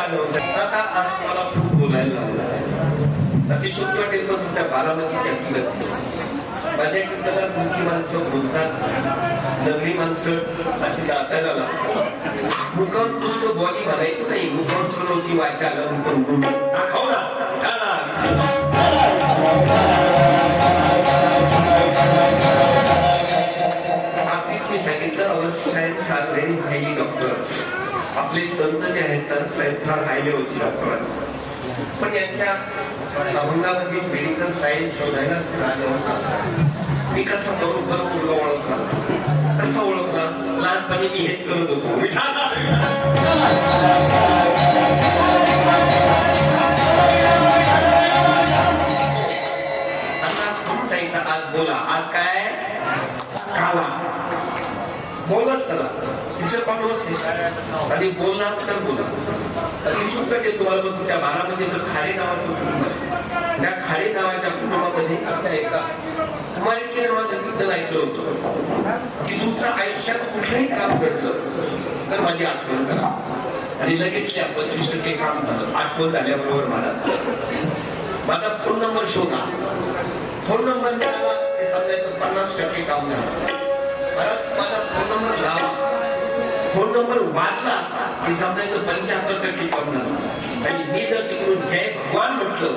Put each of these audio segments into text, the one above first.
आता आज मला खूप बोलायला लावलं आहे. अतिशयोक्ती वाटेल पण तुमच्या बारामतीच्या किल्ल्यात माझ्या किल्ल्याला मुख्य माणसं बोलतात, नगरी माणसं अशी दातायला लागतात. मुखावर नुसतं बॉडी भरायचं नाही, मुखावर करोती वाचायला मुखून दाखव ना. आपलीच मी सांगितलं our science are very highly doctors. आपले संत जे आहेत तर साहेब फार हायले होते डॉक्टर आहेत. पण यांच्या अभंगामध्ये मेडिकल सायन्स शोधायला आले होता. मी कसं बरोबर मुलगा ओळखला, कसा ओळखला, लहानपणी मी हेच करत होतो. आज बोला, आज काय काला बोलत चला आणि बोलणार तर बोला. अतिशयोक्ती ते तुम्हाला पण तुमच्या बारामध्ये जर खाडे नावाचं कुटुंब आहे, त्या खाडे नावाच्या कुटुंबामध्ये असं आहे का कुमारिके नावाचं कीर्तन ऐकलं होतं की तुमचं आयुष्यात कुठलंही काम घडलं तर माझी आठवण करा. आणि लगेच त्या 25% काम झालं. आठवण झाल्याबरोबर माझा फोन नंबर शोधा. फोन नंबर मिळाला हे समजायचं 50% काम झालं. माझा फोन नंबर लावा. फोन नंबर वाजला की समजायचं 75% काम झालं. आणि मी जर तिकडून जय भगवान म्हटलं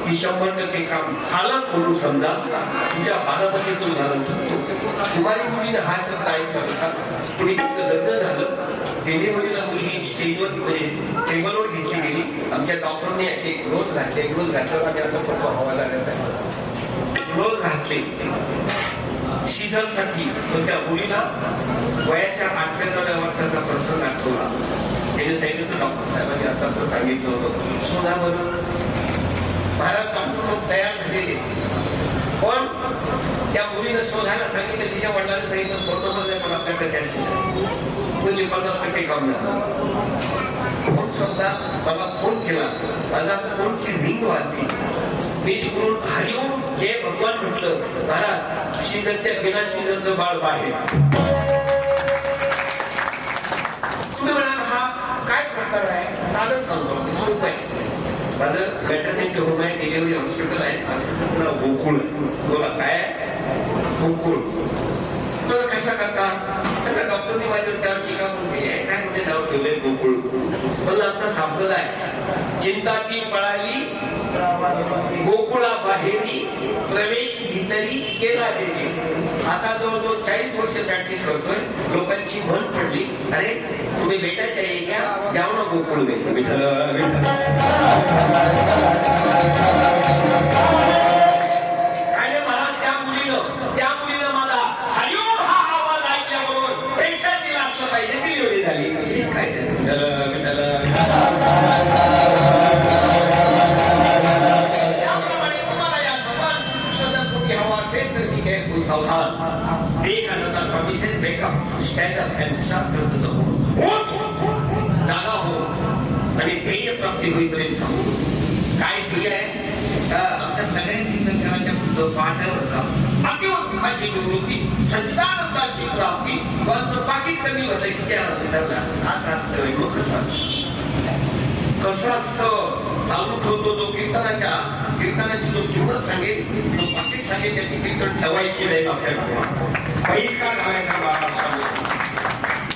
की 100% काम झालं म्हणून समजा तुमच्या बारामतीचं उदाहरण सांगतो. कुमारी मुलीनं हा शब्द ऐकला होता. पुढे तिचं लग्न झालं. तेने मुलीला मुलगी स्टेजवर टेबलवर घेतली गेली. आमच्या डॉक्टरने असे ग्लोव्ज घातले. ग्लोव्ज घातल्यावर आम्ही असं फक्त हवा लागण्यासाठी ग्लोव्ज घातले सीझर साठी. तर त्या मुलीला वयाच्या 8व्या वर्षाचा प्रसंग आठवला. त्याने सांगितलं डॉक्टर साहेबांनी असं सांगितलं होतं शोधा म्हणून. महाराज डॉक्टर तयार झालेले पण त्या मुलीनं शोधायला सांगितलं. तिच्या वडिलांनी सांगितलं फोन नंबर नाही पण आपल्याकडे कॅश म्हणजे 50% काम झालं. फोन शोधा. मला फोन केला. माझा फोनची रिंग वाजली. मी तिकडून हरिओम जय भगवान म्हटलं. महाराज शिजरच्या बिना शिजरचं बाळ बाहेर. तुम्ही म्हणा हा काय प्रकार आहे. साधं सांगतो सोप आहे. माझं मॅटर्निटी होम आहे, डिलिव्हरी हॉस्पिटल आहे, गोकुळ. बोला काय गोकुळ कशा करता. सगळ्या डॉक्टरनी माझ्यावर त्यावर टीका करून केली आहे. काय म्हणजे नाव ठेवलंय गोकुळ. पण आमचा संप्रदाय चिंता ती पळाली गोकुळा बाहेरी प्रवेश भीतरी केला गेली. आता जवळजवळ 40 वर्ष प्रॅक्टिस करतोय. लोकांची म्हण पडली अरे तुम्ही भेटायचं आहे क्या जाऊ ना गोकुळ भेट. विठ्ठल काय महाराज त्या मुलीनं मला हरिओम हा आवाज ऐकल्याबरोबर प्रेशर दिला असलं पाहिजे. डिलिव्हरी झाली. विशेष काय स्वामी से wake up stand up and sharp जागा हो आणि ध्येय प्राप्ती होईपर्यंत. काय ध्येय आहे आमच्या सगळ्या तीर्थंकरांच्या पाठावर काम अतिव दुःखाची निवृत्ती सच्चिदानंदाची प्राप्ती. कोणाचं पाकिट कमी होतं तिच्या असं असतं. कसं असतं चालू ठेवतो जो कीर्तनाची जो किंमत सांगेल तो पाकिट सांगेल त्याची कीर्तन ठेवायची नाही. लक्षात काहीच का ठेवायचा महाराष्ट्रामध्ये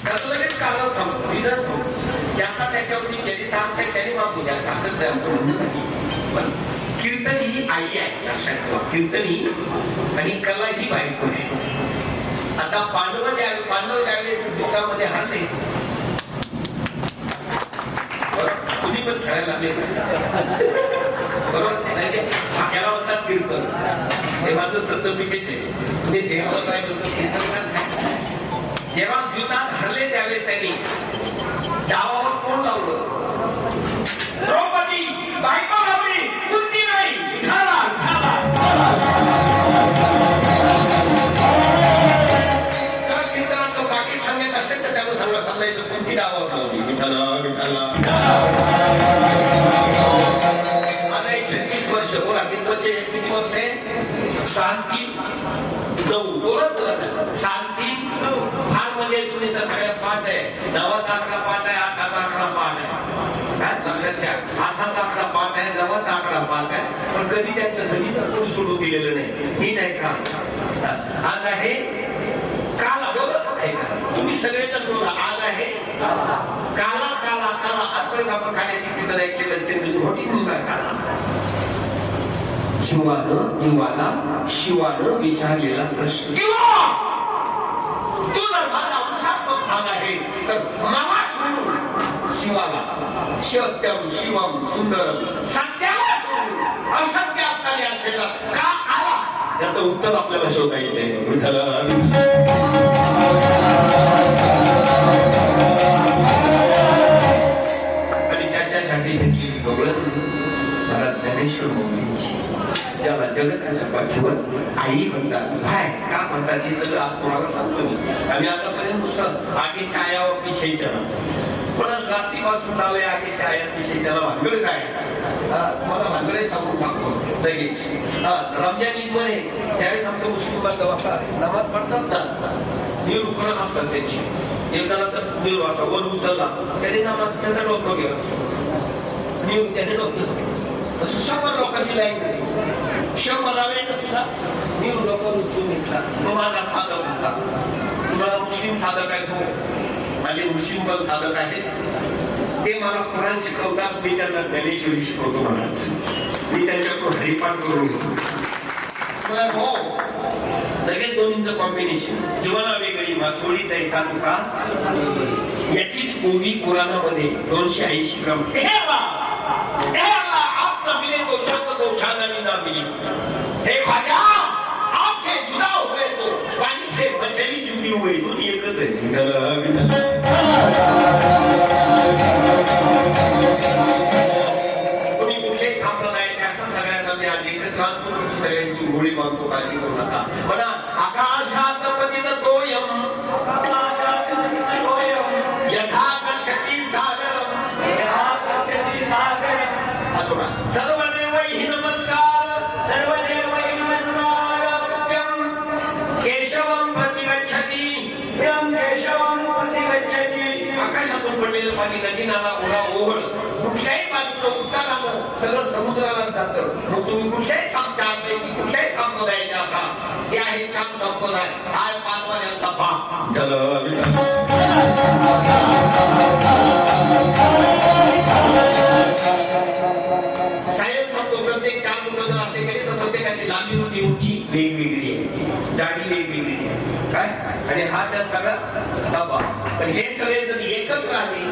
त्याचं लगेच कारण सांगतो. रिझन सांगतो ज्याचा त्याच्यावरती चरित्र आहे त्याने मागू द्या ताकद द्या. पण कीर्तन ही आई आहे. लक्षात ठेवा कीर्तन ही आणि कला ही बायको आहे. आता पांडव ज्यावेळेस दुःखामध्ये हरले तुम्ही पण खेळायला लागले बरोबर नाही. त्याला म्हणतात कीर्तन. हे माझं सर्टिफिकेट आहे. तुम्ही देवाला काय होतं कीर्तन. जेव्हा युद्धात हरले त्यावेळेस त्यांनी डावावर कोण लावलं. द्रौपदी बायको लावली कुंती नाही. कीर्तनाचं पाकिट सांगत असेल तर त्याला सांगायचं कुंती डावावर लावली. विठाला किती वर्ष आहे. शांती 9 बोलत शांती फार म्हणजे तुम्ही सगळ्यात पाठ आहे. 9चा आकडा पाठ आहे, 8चा आकडा पाठ आहे. दिलेलं नाही. नीट आहे का? आज आहे काला. बरोबर आहे का? तुम्ही सगळेजण बोला. आज आहे काला काला काला. आजपर्यंत आपण खाण्याची कीर्तन ऐकलेलं असते. मोठी मुलगा काला. जीवाला शिवानं विचारलेला प्रश्न, जीवा तू जर माझा अवसाद भाग आहे तर मला शिवाला सत्यम शिवम सुंदरम सत्याला असत्य असताना असलेला का आला, याचं उत्तर आपल्याला शोधायचंय. विठ्ठल आणि त्याच्यासाठी घेतलेली गवळण मला ज्ञानेश्वर माऊलींची, त्याला जगताच्या पाठीवर आई म्हणतात, भाय का म्हणतात हे सगळं आज तुम्हाला सांगतो मी. आम्ही आतापर्यंत नुसतं आगेच्या आयाविषयीच्या पण रात्रीपासून चालूया आगेच्या आयाविषयीच्या भानगड काय तुम्हाला भानगडे सांगून टाकतो लगेच. रमजान ईद मध्ये त्यावेळेस आमच्या मुस्लिम बांधवाचा नमाज पडतात ना, नीर उकरण असतात त्यांची. एकाला नीर असा वर उचलला त्याने नमाज त्यांचा डोकं गेला, नीर त्याने डोकं 100 लोकांची लाईन होती. 100 लावायला सुद्धा मी लोक उचलून घेतला. तो माझा साधक होता. तुम्हाला मुस्लिम साधक आहे, तो माझे मुस्लिम पण साधक आहेत. ते मला कुराण शिकवतात, मी त्यांना ज्ञानेश्वरी शिकवतो. महाराज मी त्यांच्याकडून हरिपाठ करून घेतो. हो लगेच दोन्हींचं कॉम्बिनेशन. जीवना वेगळी मासोळी तैसा तुका, याचीच गोडी कुराणामध्ये 280 क्रम. आपका मिले तो जब को चांदनी ना मिली, हे ख्वाजा आपसे जुदा हुए तो पानी से मछली जुदी हुई, दोन्ही एकच आहे. तुम्ही कुठलेही संप्रदाय असं सगळ्यांना मी आज एकत्र आणतो, तुमची सगळ्यांची होळी बांधतो, काळजी करू नका. म्हणा आकाशात पतित तोयम, यथा गच्छति सागरम, सर्वदेव हि नमस्कार, सर्वदेव हि नमस्कार. केशवम प्रति गच्छति, केशवम प्रति गच्छति. आकाशातून पडलेलं पाणी नदी नाला ओढा ओहळ कुठल्याही बाजूला उत्तरानं सगळं समुद्राला जातं. मग तुम्ही कुठल्याही सांगतापैकी कुठल्याही संप्रदायाचे असा, हे आहे छान संप्रदाय. आज 5 वाजता बाप लांबी रुंदी उंची वेगवेगळी आहे, जाडी वेगवेगळी आहे काय, आणि हा त्या सगळा दबा. पण हे सगळे जर एकत्र आले,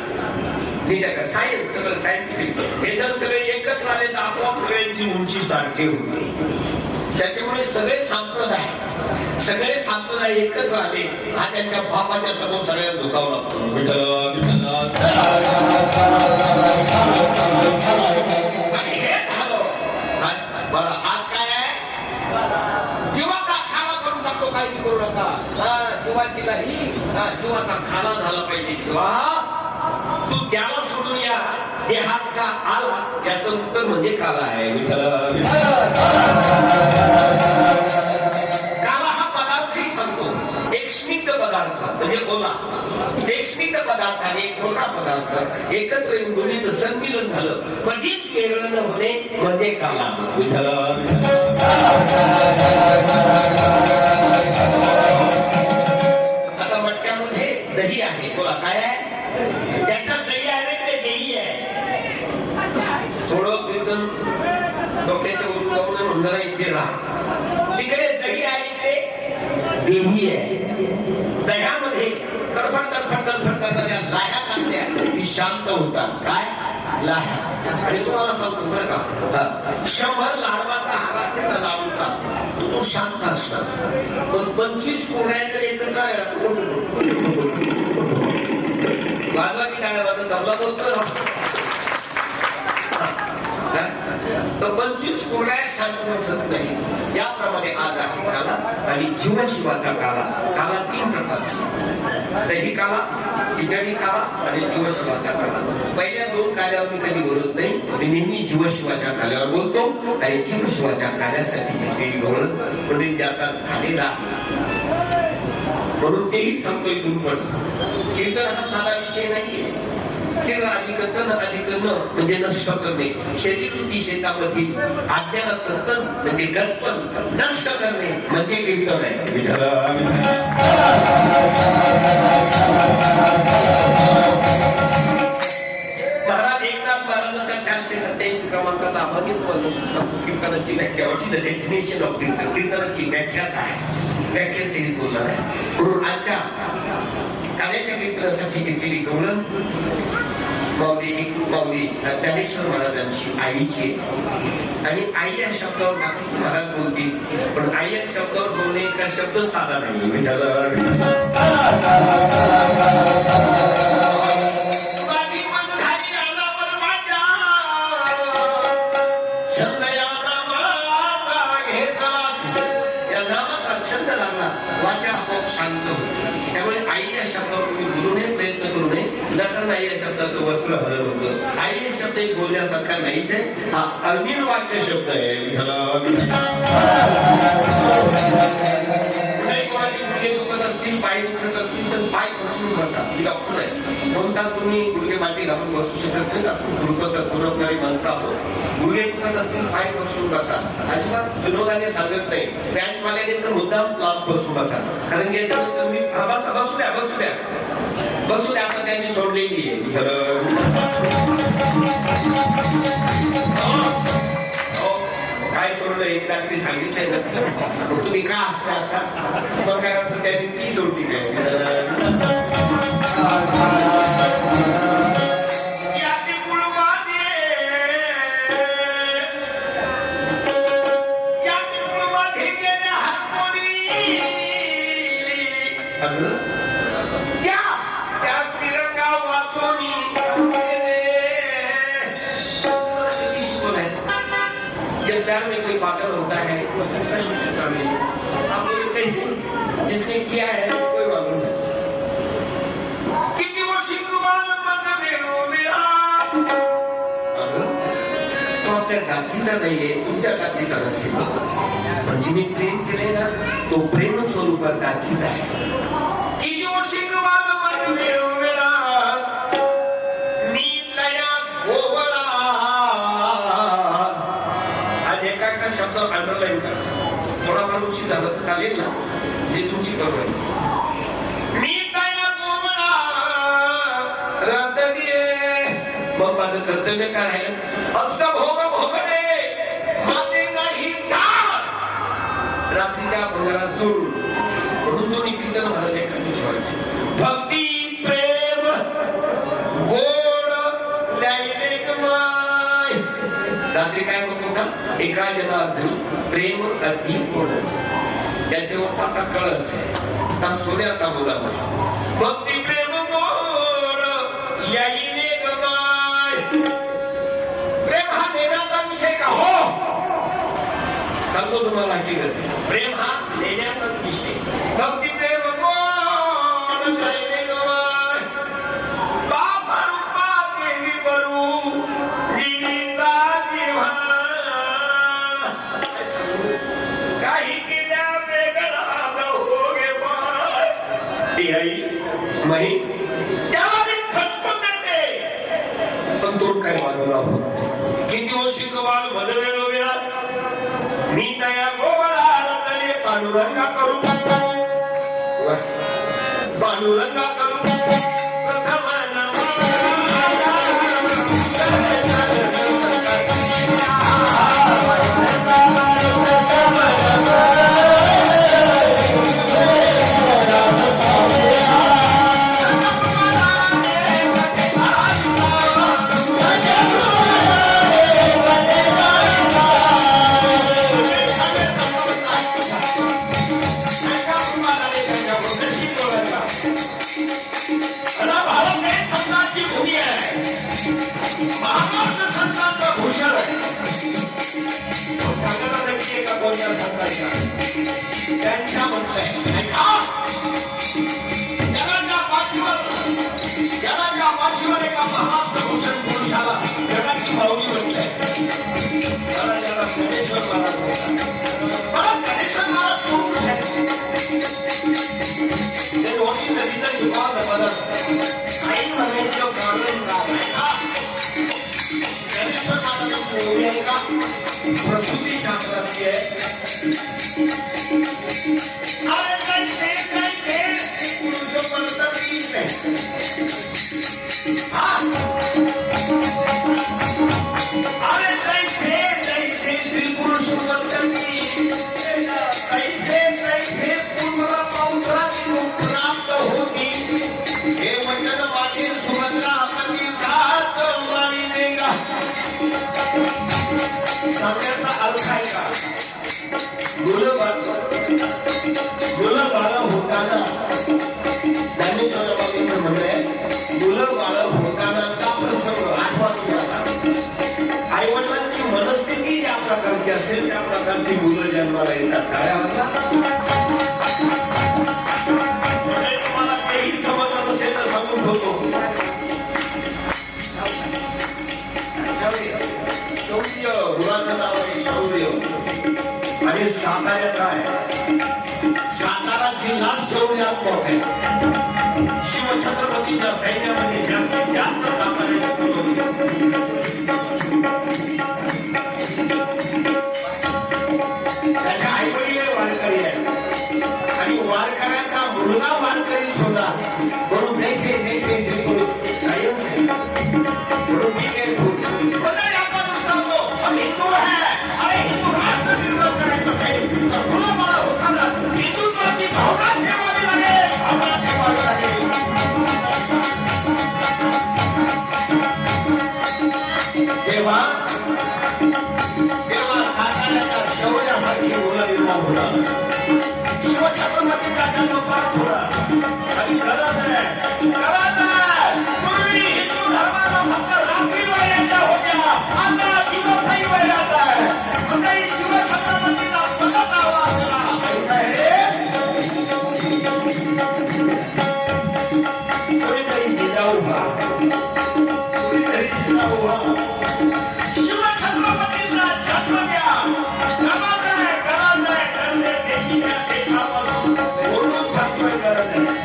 ठीक आहे का, सायन्स सगळं सायंटिफिक, हे जर सगळे एकत्र आले तर आपोआप सगळ्यांची उंची सारखी होते. त्याच्यामुळे सगळे संप्रदाय एकत्र आले, हा त्यांच्या बापाच्या समोर सगळ्यांना झुकावं लागतो. हे झालं. बरं आज काय आहे, जीवाचा खाला करून टाकतो, काळजी करू नका. जीवाची नाही, जीवाचा खाला झाला पाहिजे. जीवा तू त्याला सोडून या, देहात का आला, याचं उत्तर म्हणजे काला आहे. काला हा पदार्थही सांगतो, एक स्निग्ध पदार्थ म्हणजे ओला, एक स्निग्ध पदार्थ आणि एक ओला पदार्थ एकत्र येऊन दोन्हीचं संमिलन झालं, कधीच वेगळं न होणे म्हणजे काला. आता मटक्यामध्ये दही आहे, बोला काय आहे, त्याच्यात दही आहे, ते दही आहे. थोडं कीर्तन डोक्याच्या वरून जाऊन म्हणणारा इथे राहा, तिकडे दही आहे, इथे देही आहे. दह्यामध्ये तडफड करणाऱ्या लाह्या टाकल्या की शांत होतात. काय लाह्या, आणि तुम्हाला सांगतो बरं का, 100 लाडवाचा हार असेल ना लाडूचा, तो शांत असणार. पण 25 कोऱ्या जर एकत्र वाजवा की टाळ्या वाजत धरला बोलतो, तर 25 कोऱ्या शांत बसत नाही. याप्रमाणे आज आहे काला आणि जीवशिवाचा काला. काला 3 प्रकारचे, दही काला, खिचडी काला आणि जीवशिवाचा काला. पहिल्या 2 काल्यावर मी कधी बोलत नाही, मी नेहमी जीवशिवाच्या काल्यावर बोलतो. आणि जीवशिवाच्या काल्यासाठी घेतलेली गवळण म्हणजे ज्याचा झालेला म्हणून तेही सांगतोय. कीर्तन हा साधा विषय नाहीये. किरण अधिक तन अधिक न म्हणजे नष्ट करणे. शरीरवृत्ती शेतामधील अज्ञानाचं तन म्हणजे गजपण नष्ट करणे म्हणजे कीर्तन आहे. महाराज एकनाथ महाराजांच्या 487 क्रमांकाचा अभागित कीर्तनाची व्याख्या डेफिनेशन ऑफ कीर्तन. कीर्तनाची व्याख्या काय? व्याख्या सहित बोलणार आहे. म्हणून आजच्या काल्याच्या कीर्तनासाठी घेतलेली गवळण माऊली ज्ञानेश्वर महाराजांची आईची आणि आई या शब्दावर बाकीचे महाराज बोलतील. पण आई या शब्दावर बोलणे का शब्द साधा नाही. वाचा आपोआप शांत होते. त्यामुळे आई या शब्दावर तुम्ही बोलू नये, प्रयत्न करू नये. उदाहरण आई या शब्दाचं वस्त्र हरत होतं. आई हे शब्द एक बोलण्यासारखा नाहीच आहे. हा अनिर्वाच्य शब्द आहे. गुडघे दुखत असतील, पाय दुखत असतील तर पाय पसरून बसा. ही डॉक्टर आहे. 2 तास तुम्ही गुडघे मांडी घालून बसू शकत नाही. आपण खुरपणारी माणसं आहोत. गुडघे दुखत असतील, पाय पसरून बसा. अजिबात विनोदाने सांगत नाही. बँकवाल्याने तर मुद्दाम क्लास बसून बसा. कारण याच्यानंतर मी बसू द्या बसू द्या बसू द्या आता त्यांनी सोडलेली आहे. काय सोडलं एक रात्री सांगितलंय ना तुम्ही का असता आता काय वाटतं त्यांनी ती सोडली काय. प्यार में कोई पागल होता है वो दूसरा चुका नहीं. आप लोग कैसे जिसने किया है कोई मालूम नहीं. किती वर्षी तुम्हाला मत मिळवला तो आपल्या जातीचा नाहीये, तुमच्या जातीचा नसेल. पण जिने प्रेम केले ना तो प्रेम स्वरूपात जातीचा आहे. किती वर्षी तुम्हाला मत मिळवला मी दया गोवळा. एका शब्द अंडरलाईन करा. थोडाफार उशीर झाला तर चालेल ना. हे तुमची बरोबर मी दया गोवळा रात्री मग माझं कर्तव्य काय आहे. असं भोग भोगणे माते नाही रात्रीच्या भोगाला जोडून म्हणून तो कीर्तन महाराज एकाची ठेवायचे. भक्ती प्रेम गोड न्यायले गमाय. रात्री काय म्हणतो का एका जनार्दनी प्रेम अति गोड. त्याच्यावरचा आता कळस आहे सोन्याचा मुलामा. भक्ती प्रेम गोड याईने गमाय. प्रेम हा देण्याचा विषय का? हो सांगतो तुम्हाला हकीकत. प्रेम हा देण्याचाच विषय. भक्ती प्रेम गोड याईने गमाय. बाबा रूपा देवी बरू गिरीचा दिवा. काही केल्या वेगळा हो गे बाय. ती आई माही त्याला मी खटकून देते पण तोड काय बाजूला होत. किती वर्षी कवाल मधवेळो वेळा मी तया गोवळा रतले पांडुरंगा करू पांडुरंगा करू प्रथम त्यांच्या म्हटलंय जगाच्या पाठीवर एका महाराष्ट्र भूषण पुरुषाला जगाची माऊली म्हटलंय. मला ज्याला गणेश्वर महाराज मला गणेश्वर महाराज पुरुष आहे. ते दोन्ही नदीचं विवाद बदल आई म्हणायचं काढून प्रसूती शास्त्रातली आहे. अरे काय पुरुषोत्तम मीच नाही. अरे कैसे स्त्री पुरुषोत्तम कैसे पूर्वला पौत्राची प्राप्त होती हे वचन वाक्य सुभद्रा आपली घात वाणी देगा. सगळ्याचा अर्थ आहे का? मुलं बाळ होताना ज्ञानेश्वर बाबांचं म्हणणं मुलं बाळ होतानाचा प्रसंग आठवा तुम्हाला. आई वडिलांची मनस्थिती ज्या प्रकारची असेल त्या प्रकारची मुलं जन्माला येतात. काय तुम्हाला तेही समजत नसेल तर सांगून होतो. शौर्य गुणाचं नाव आहे शौर्य. आणि साताऱ्यात आहे सातारा जिल्हा शौर्यात्मक आहे. शिवछत्रपतीच्या सैन्यामध्ये जास्तीत जास्त साताऱ्याची कुटुंबी. त्याच्या आई वडील वारकरी आहे आणि वारकऱ्यांचा मुलगा वारकरी होता म्हणून जैसे स्त्री पुरुष सायन्स आहे म्हणून मी काही हम हिंदू है. अरे हिंदू राष्ट्र निर्माण करायचं असेल तर मुलं बाळ होताना हिंदुत्वाची भावना ठेवावी लागेल. भावना ठेवावी लागेल. तेव्हा साताऱ्याच्या शौर्यासारखी मुलं निर्माण होतात. शिवछत्रपतीचा जन्मपाठ थोडा आणि गरज आहे पूर्वी हिंदू धर्माला फक्त रात्री वयाच्या होत्या. आता दिवसही वयात आहे. म्हणजे शिवछत्रपतीला बघत आवा आपल्याला माहित आहे. कोणीतरी जिजाऊ व्हा कोणीतरी जिजाऊ व्हा. शिवछत्रपतीला जन्म द्या. गरज आहे गरजे देवीच्या देखापासून बोलून सांगतोय गरज आहे.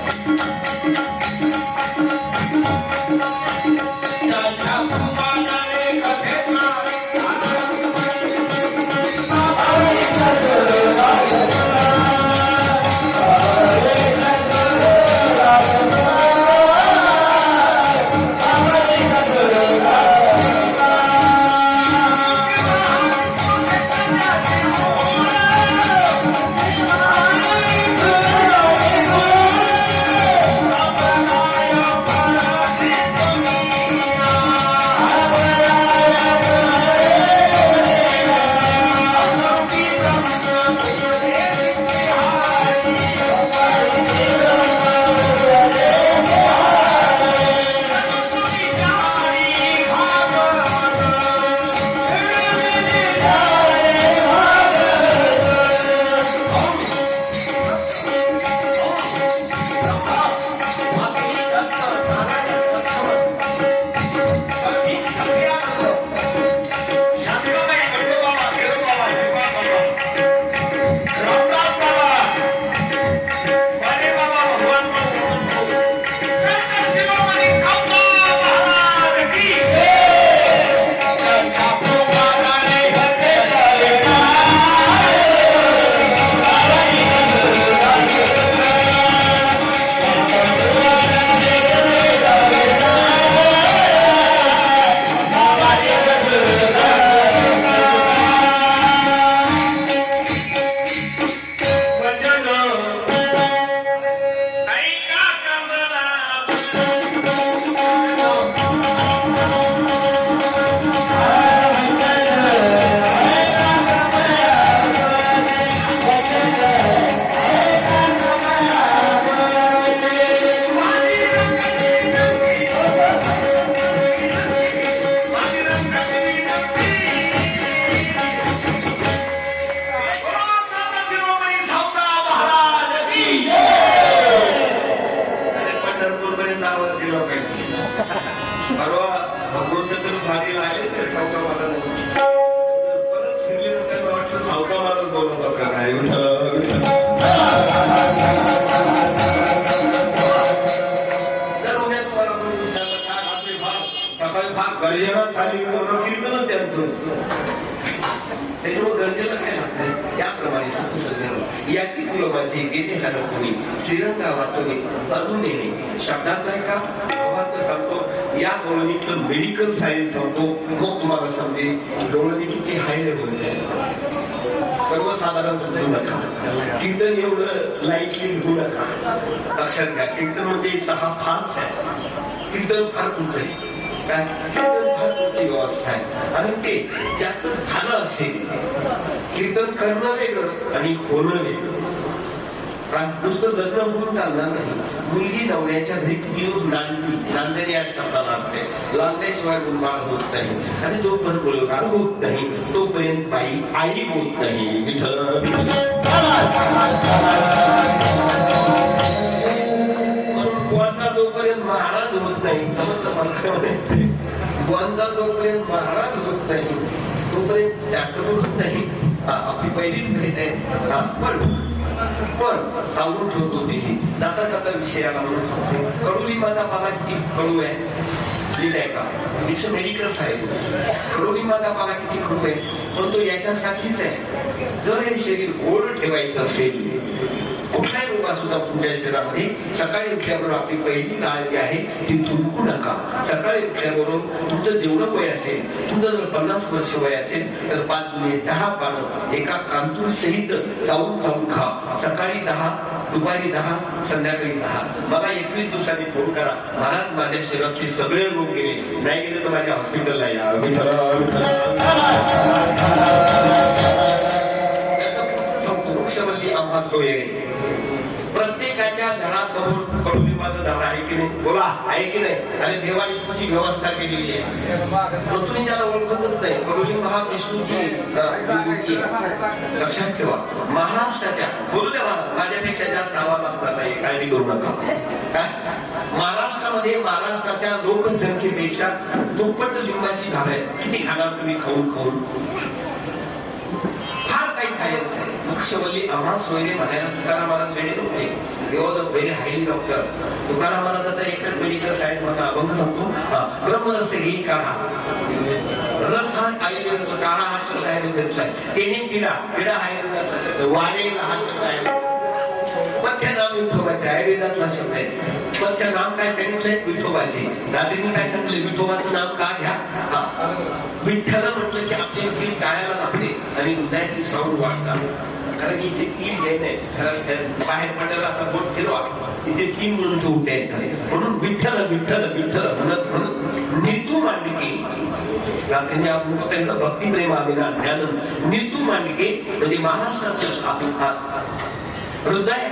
भाव फार गर्जना झाली कीर्तनच त्यांचं त्याच्यामुळे गरजेला काय लागतंय याप्रमाणे सत्संग या की तुला माझे गेले हरवणे श्रीरंगा वाचवणे अरुण नेणे शब्दात नाही का सांगतो या डोळणीतलं मेडिकल सायन्स सांगतो मग तुम्हाला समजेल डोळणी किती हाय लेवलचं आहे सर्वसाधारण समजू नका कीर्तन एवढं लाईटली घेऊ नका लक्षात घ्या कीर्तन म्हणजे इथला हा फास आहे कीर्तन फार उंच आहे व्यवस्था आहे आणि ते त्याचं झालं असेल कीर्तन करणं वेगळं आणि होणं वेगळं नुसतं लग्न होऊन चालणार नाही मुलगी नवऱ्याच्या घरी येऊन नांदणे या शब्दाला लागते लांबल्याशिवाय गुणमाळ होत नाही आणि जोपर्यंत मुलगा होत नाही तोपर्यंत बाई आई होत नाही बुवांचा जोपर्यंत महाराज होत नाही समजलं मला म्हणायचंय बुवांचा जोपर्यंत महाराज होत नाही तोपर्यंत जास्त होत नाही आपली पहिलीच भेट आहे पण सांगून ठेवतो तेही जाता जाता विषयाला म्हणून सांगतो कडुलिंबाचा पाला किती कडू आहे लिहिलाय का इट्स मेडिकल सायन्स कडुलिंबाचा पाला किती कडू आहे पण तो याच्यासाठीच आहे जर हे शरीर गोड ठेवायचं असेल कुठलाही रोग सुद्धा तुमच्या शरीरामध्ये सकाळी उठल्याबरोबर आपली पहिली काळजी आहे ती थुंकू नका सकाळी उठल्याबरोबर तुमचं जेवढं वय असेल तुमचं जर 50 वर्ष वय असेल तर 5-10 पानं एका कांतूर सहित जाऊन खा सकाळी 10 दुपारी 10 संध्याकाळी 10 मला 21 दिवसांनी फोन करा महाराज माझ्या शरीरातले सगळे रोग गेले नाही गेले तर माझ्या हॉस्पिटलला या वृक्षवल्ली आम्हा सोय प्रत्येकाच्या घरासमोर कडुलिंबाचं झाड आहे की नाही बोला आहे की नाही आणि देवाने तुमची व्यवस्था केलेली आहे तुम्ही त्याला ओळखतच नाही कडुलिंब हा विष्णूची लक्षात ठेवा महाराष्ट्राच्या बोलू द्या माझ्यापेक्षा जास्त आवाज असणार नाही काळजी करू नका काय महाराष्ट्रामध्ये महाराष्ट्राच्या लोकसंख्येपेक्षा दुप्पट लिंबाची झाड आहे किती खाणार तुम्ही खाऊन फार काही सायन्स आहे वृक्षवल्ली आम्हा सोयरे म्हणायला तुकाराम महाराज वेळे नव्हते देवद वेळे हायली डॉक्टर तुकाराम महाराजाचा एकच मेडिकल सायन्स मधला अभंग सांगतो ब्रह्मरस घेई काढा रस हा आयुर्वेदाचा काढा हा शब्द आयुर्वेदाचा आहे तेने किडा आयुर्वेदाचा शब्द वारेला हा शब्द आहे पथ्य नाम विठोबाचे आयुर्वेदातला शब्द आहे पथ्य नाम काय सांगितलंय विठोबाचे दादींनी काय सांगितलं विठोबाचं नाम का घ्या विठ्ठल म्हटलं की आपली जीव कायाला लागते आणि हृदयाची साऊंड वाटतात कारण इथे 3 जैन आहेत बाहेर पडायला असा बोट फिरवा इथे 3 म्हणून चौथे आहेत म्हणून विठ्ठल विठ्ठल विठ्ठल म्हणत नितू मांडके त्यांनी आपण त्यांना भक्ती प्रेम आम्ही ध्यान नितू मांडके म्हणजे महाराष्ट्राचे हृदय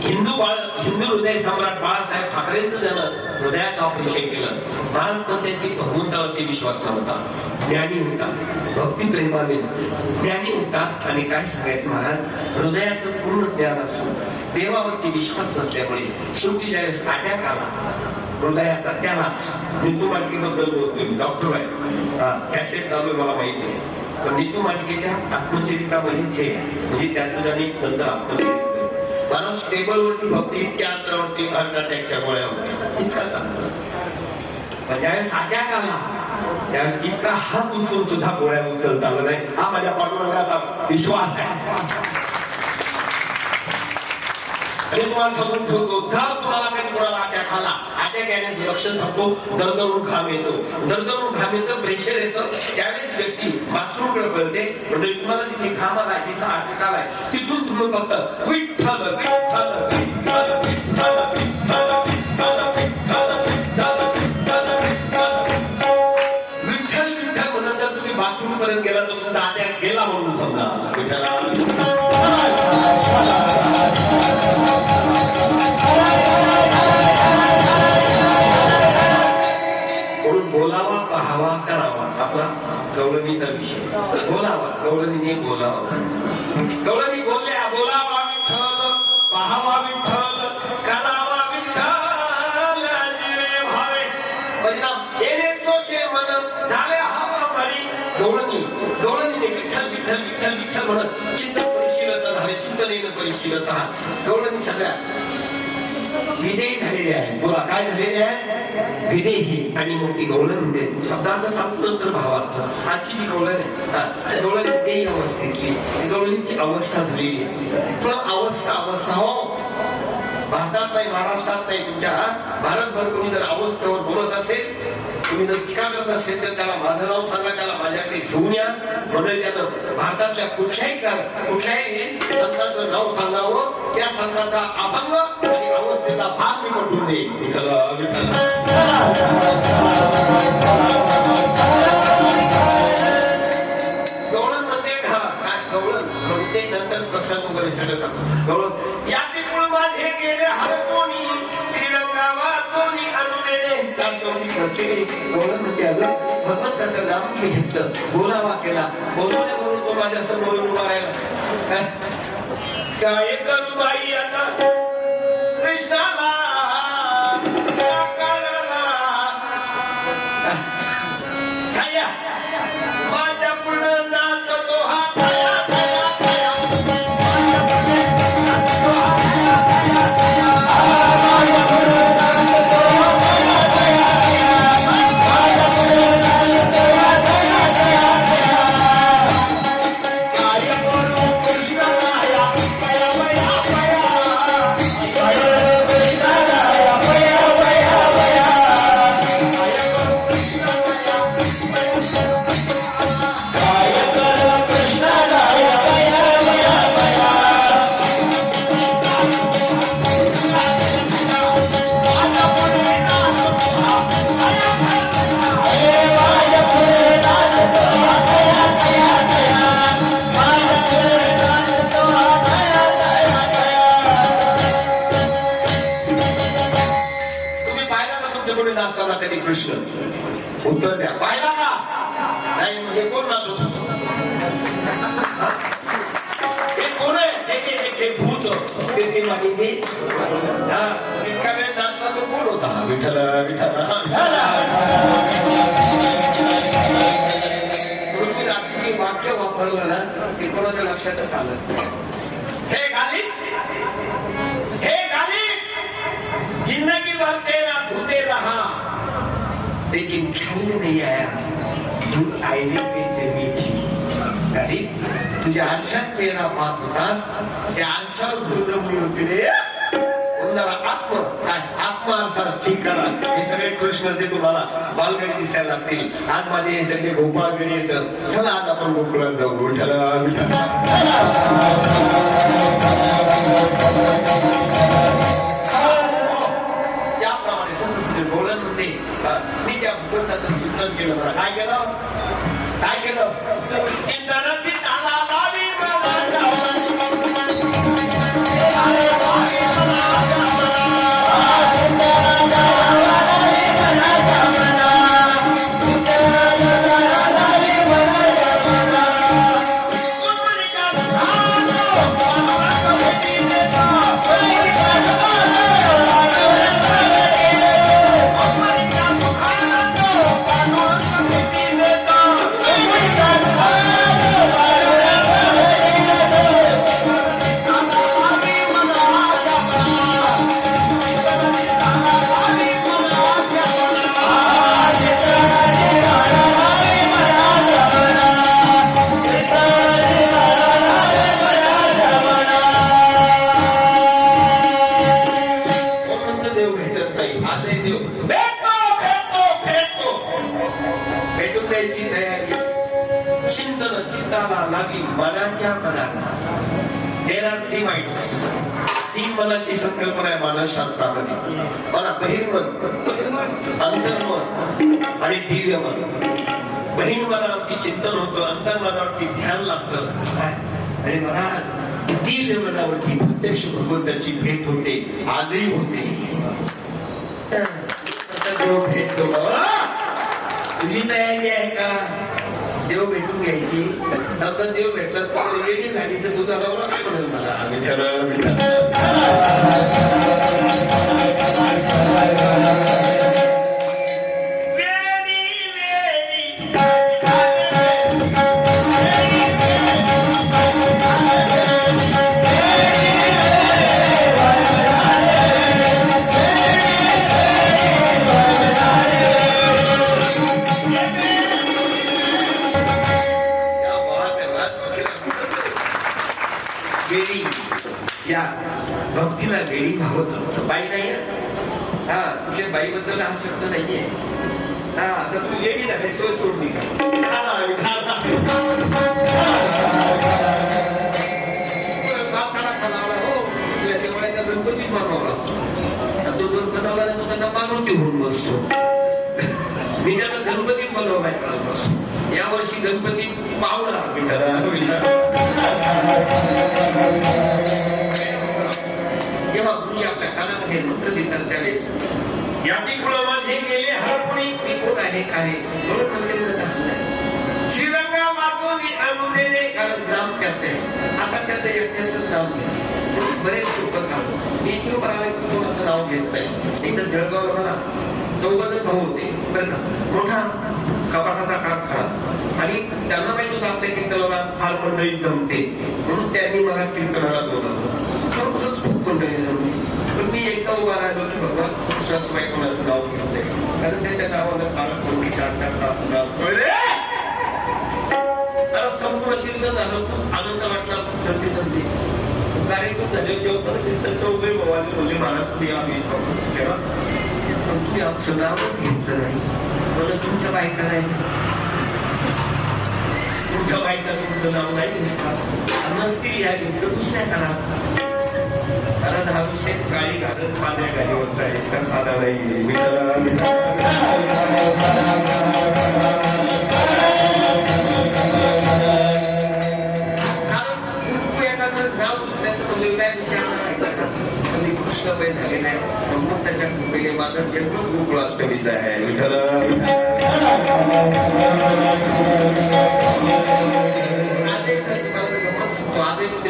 हिंदू हृदय सम्राट बाळासाहेब ठाकरेंचं त्यानं हृदयाचं ऑपरेशन केलं महाराज पण त्याची भगवंतावरती विश्वास नव्हता ज्ञानी होता भक्ती प्रेमाने ज्ञानी होता आणि काय सांगायचं महाराज हृदयाचं पूर्ण ज्ञान असून देवावरती विश्वास नसल्यामुळे शेवटी ज्यावेळेस अटॅक आला हृदयाचा त्यालाच नितू मांडकेबद्दल बोलतोय डॉक्टर आहे कॅसेट चालू आहे मला माहिती आहे पण नितू मांडकेच्या आत्मचरित्रामध्येच हे म्हणजे त्याचं ज्यांनी नंतर आत्मचरित्र माणूस टेबलवरती फक्त इतक्या अंतरावरती हार्ट अटॅकच्या गोळ्या होत्या इतका पण ज्यावेळेस अटॅक आला त्यावेळेस इतका हात उचलून सुद्धा गोळ्या उचलता आला नाही हा माझ्या पाठोपाठाचा विश्वास आहे आणि तुम्हाला समजून ठेवतो जर तुम्हाला काही कोणाला अटॅक आला अटॅक येण्याचं लक्षण सांगतो दरदरून घाम येतं प्रेशर येतं त्यावेळेस व्यक्ती बाथरूमकडे पळते म्हणजे तुम्हाला जिथे घाम आलाय तिथं अटॅक आलाय तिथून तुम्ही फक्त विठ्ठल विठ्ठल विठ्ठल विठ्ठल विठ्ठल विठ्ठल विठ्ठल विठ्ठल म्हणून जर तुम्ही बाथरूम पर्यंत गेला तर तुमचा अटॅक गेला म्हणून समजा बोलावा पाहावा करावा आपला गवळणीचा विषय बोलावा गवळणीने बोलावा गवळणी बोलल्या बोलावा विठ्ठल पाहावा विठ्ठल करावा विठ्ठल दिवे भावे परिणाम येणे तोचे मन झाले हवा भरी गवळणीने विठ्ठल विठ्ठल विठ्ठल विठ्ठल म्हणत चिंतन परिशीलता झाले चिंतनेनं परिशीलता गवळणी सगळ्या विदेही झालेली आहे. बोला काय झालेली आहे? विदेही. आणि मग ती गवळण म्हणजे शब्दार्थ सांगतो तर भावार्थ. आजची जी गवळण आहे गवळण विदेही अवस्थेतली गवळणीची अवस्था झालेली आहे. पण अवस्था हो भारतात नाही महाराष्ट्रात नाही तुमच्या भारतभर कोणी जर अवस्थेवर बोलत असेल तुम्ही जर टीका करत असेल तर त्याला माझं नाव सांगा त्याला माझ्याकडे घेऊन या. म्हणून त्यानं भारताच्या कुठल्याही संतांचं नाव सांगावं त्या संतांचा अभंग आणि अवस्थेचा भाग मी म्हटून देईन. गवळण म्हणते का काय गवळण म्हणते नंतर प्रसंग वगैरे सगळं गवळण या तिकडून माझे गेले हरकोणी श्रीलंका वाचोनी अनुदेले चालतोनी प्रत्येक गवळण म्हणते अगं भगवंताचं नाम मी घेतलं बोलावा केला बोलवल्या म्हणून तो माझ्या समोर उभा राहिला. काय करू बाई आता कृष्णाला माझ्या पुढं नाचतो हा कृष्ण उत्तर द्या. पाहिला का नाही म्हणजे कोण नाचत होत? हे कोण आहे? एक भूत ते माहिती इतका वेळ नाचला तो कोण होता? विठ्ठल विठ्ठल रात्री वाक्य वापरलं ना ते कोणाच्या लक्षातच आलं. हे गाली जिंदगी भर तेरा धुते रहा लेकिन ख्याल नहीं आया तू आईने पे जमीची. गरीब तुझ्या आरशात चेहरा पाहत होतास त्या आरशावर धुळमुळी होती रे. आत्मा आरसाच ठीक करा. हे सगळे कृष्ण जे तुम्हाला बालगडी दिसायला लागतील आज माझे हे सगळे गोपाळगडी येतं. चला आज आपण गोकुळात जाऊ. त्याप्रमाणे संत बोलन म्हणते मी त्या भगवंताचं चिंतन केलं. मला काय केलं चिंतनाची ताला लावी तीन मनाची संकल्पना आहे मानसशास्त्रामध्ये. मला बहिर्मन अंतर्मन आणि दिव्यमन. बहिर्मनावरती चिंतन होतं अंतर्मनावरती ध्यान लागतं आणि मला दिव्य मनावरती प्रत्यक्ष भगवंताची भेट होते आजही होते. भेटतो तुझी तयारी आहे का देव भेटून घ्यायची? आता देव भेटला वेगळी झाली तर तुझा नवरा काय म्हणेल मला? आमच्या बाईबद्दल हा शब्द नाहीये. हा आता तू गेली ना हे सोय सोडली का गणपती बनवला तो जर बनवला तो त्याचा पार्वती होऊन बसतो. मी त्याचा गणपती बनवलाय या वर्षी गणपती पावला तेव्हा गुरुजी आपल्या कानामध्ये मंत्र देतात त्यावेळेस यादी कुळामध्ये गेले हरपुणी मी कोण आहे काय म्हणून म्हणले श्रीरंगा मातोनी अनुदेने कारण नाम त्याचं आहे. आता त्याचं एकट्याचंच नाव घे बरेच लोक काम मी इथे मला कोणाचं नाव घेत नाही. एकदा जळगावला मला 14 भाऊ होते बरं का मोठा कपाटाचा कारखाना आणि त्यांना माहित होतं आपल्या कीर्तनाला फार मंडळी जमते म्हणून त्यांनी मला कीर्तनाला बोलावलं. खरोखरच खूप मंडळी जमली पण मी एकदा उभा राहिलो की भगवान शास्त्राई कोणाचं नाव घेतलंय कारण त्याच्या नावाला फार कोणी 4-4 तास संपूर्ण कीर्तन झालं खूप आनंद वाटला खूप गर्दी जमली. कार्यक्रम झाले जेव्हा चौधरी भवानी बोलले महाराज तुम्ही आम्ही केला पण तुम्ही आमचं नावच घेतलं नाही. मला तुमच्या बायका नाही तुमच्या बायका तुमचं नाव नाही घेतलं नसतील या घेतलं दुसऱ्या करा कारण हा विषय काळी घालत पाण्या गाडीवरचा आहे का साधा नाही. कृष्णबाई झालेला आहे मग त्याच्या पहिले माझा जन्म गुरुकुळास कविता आहे.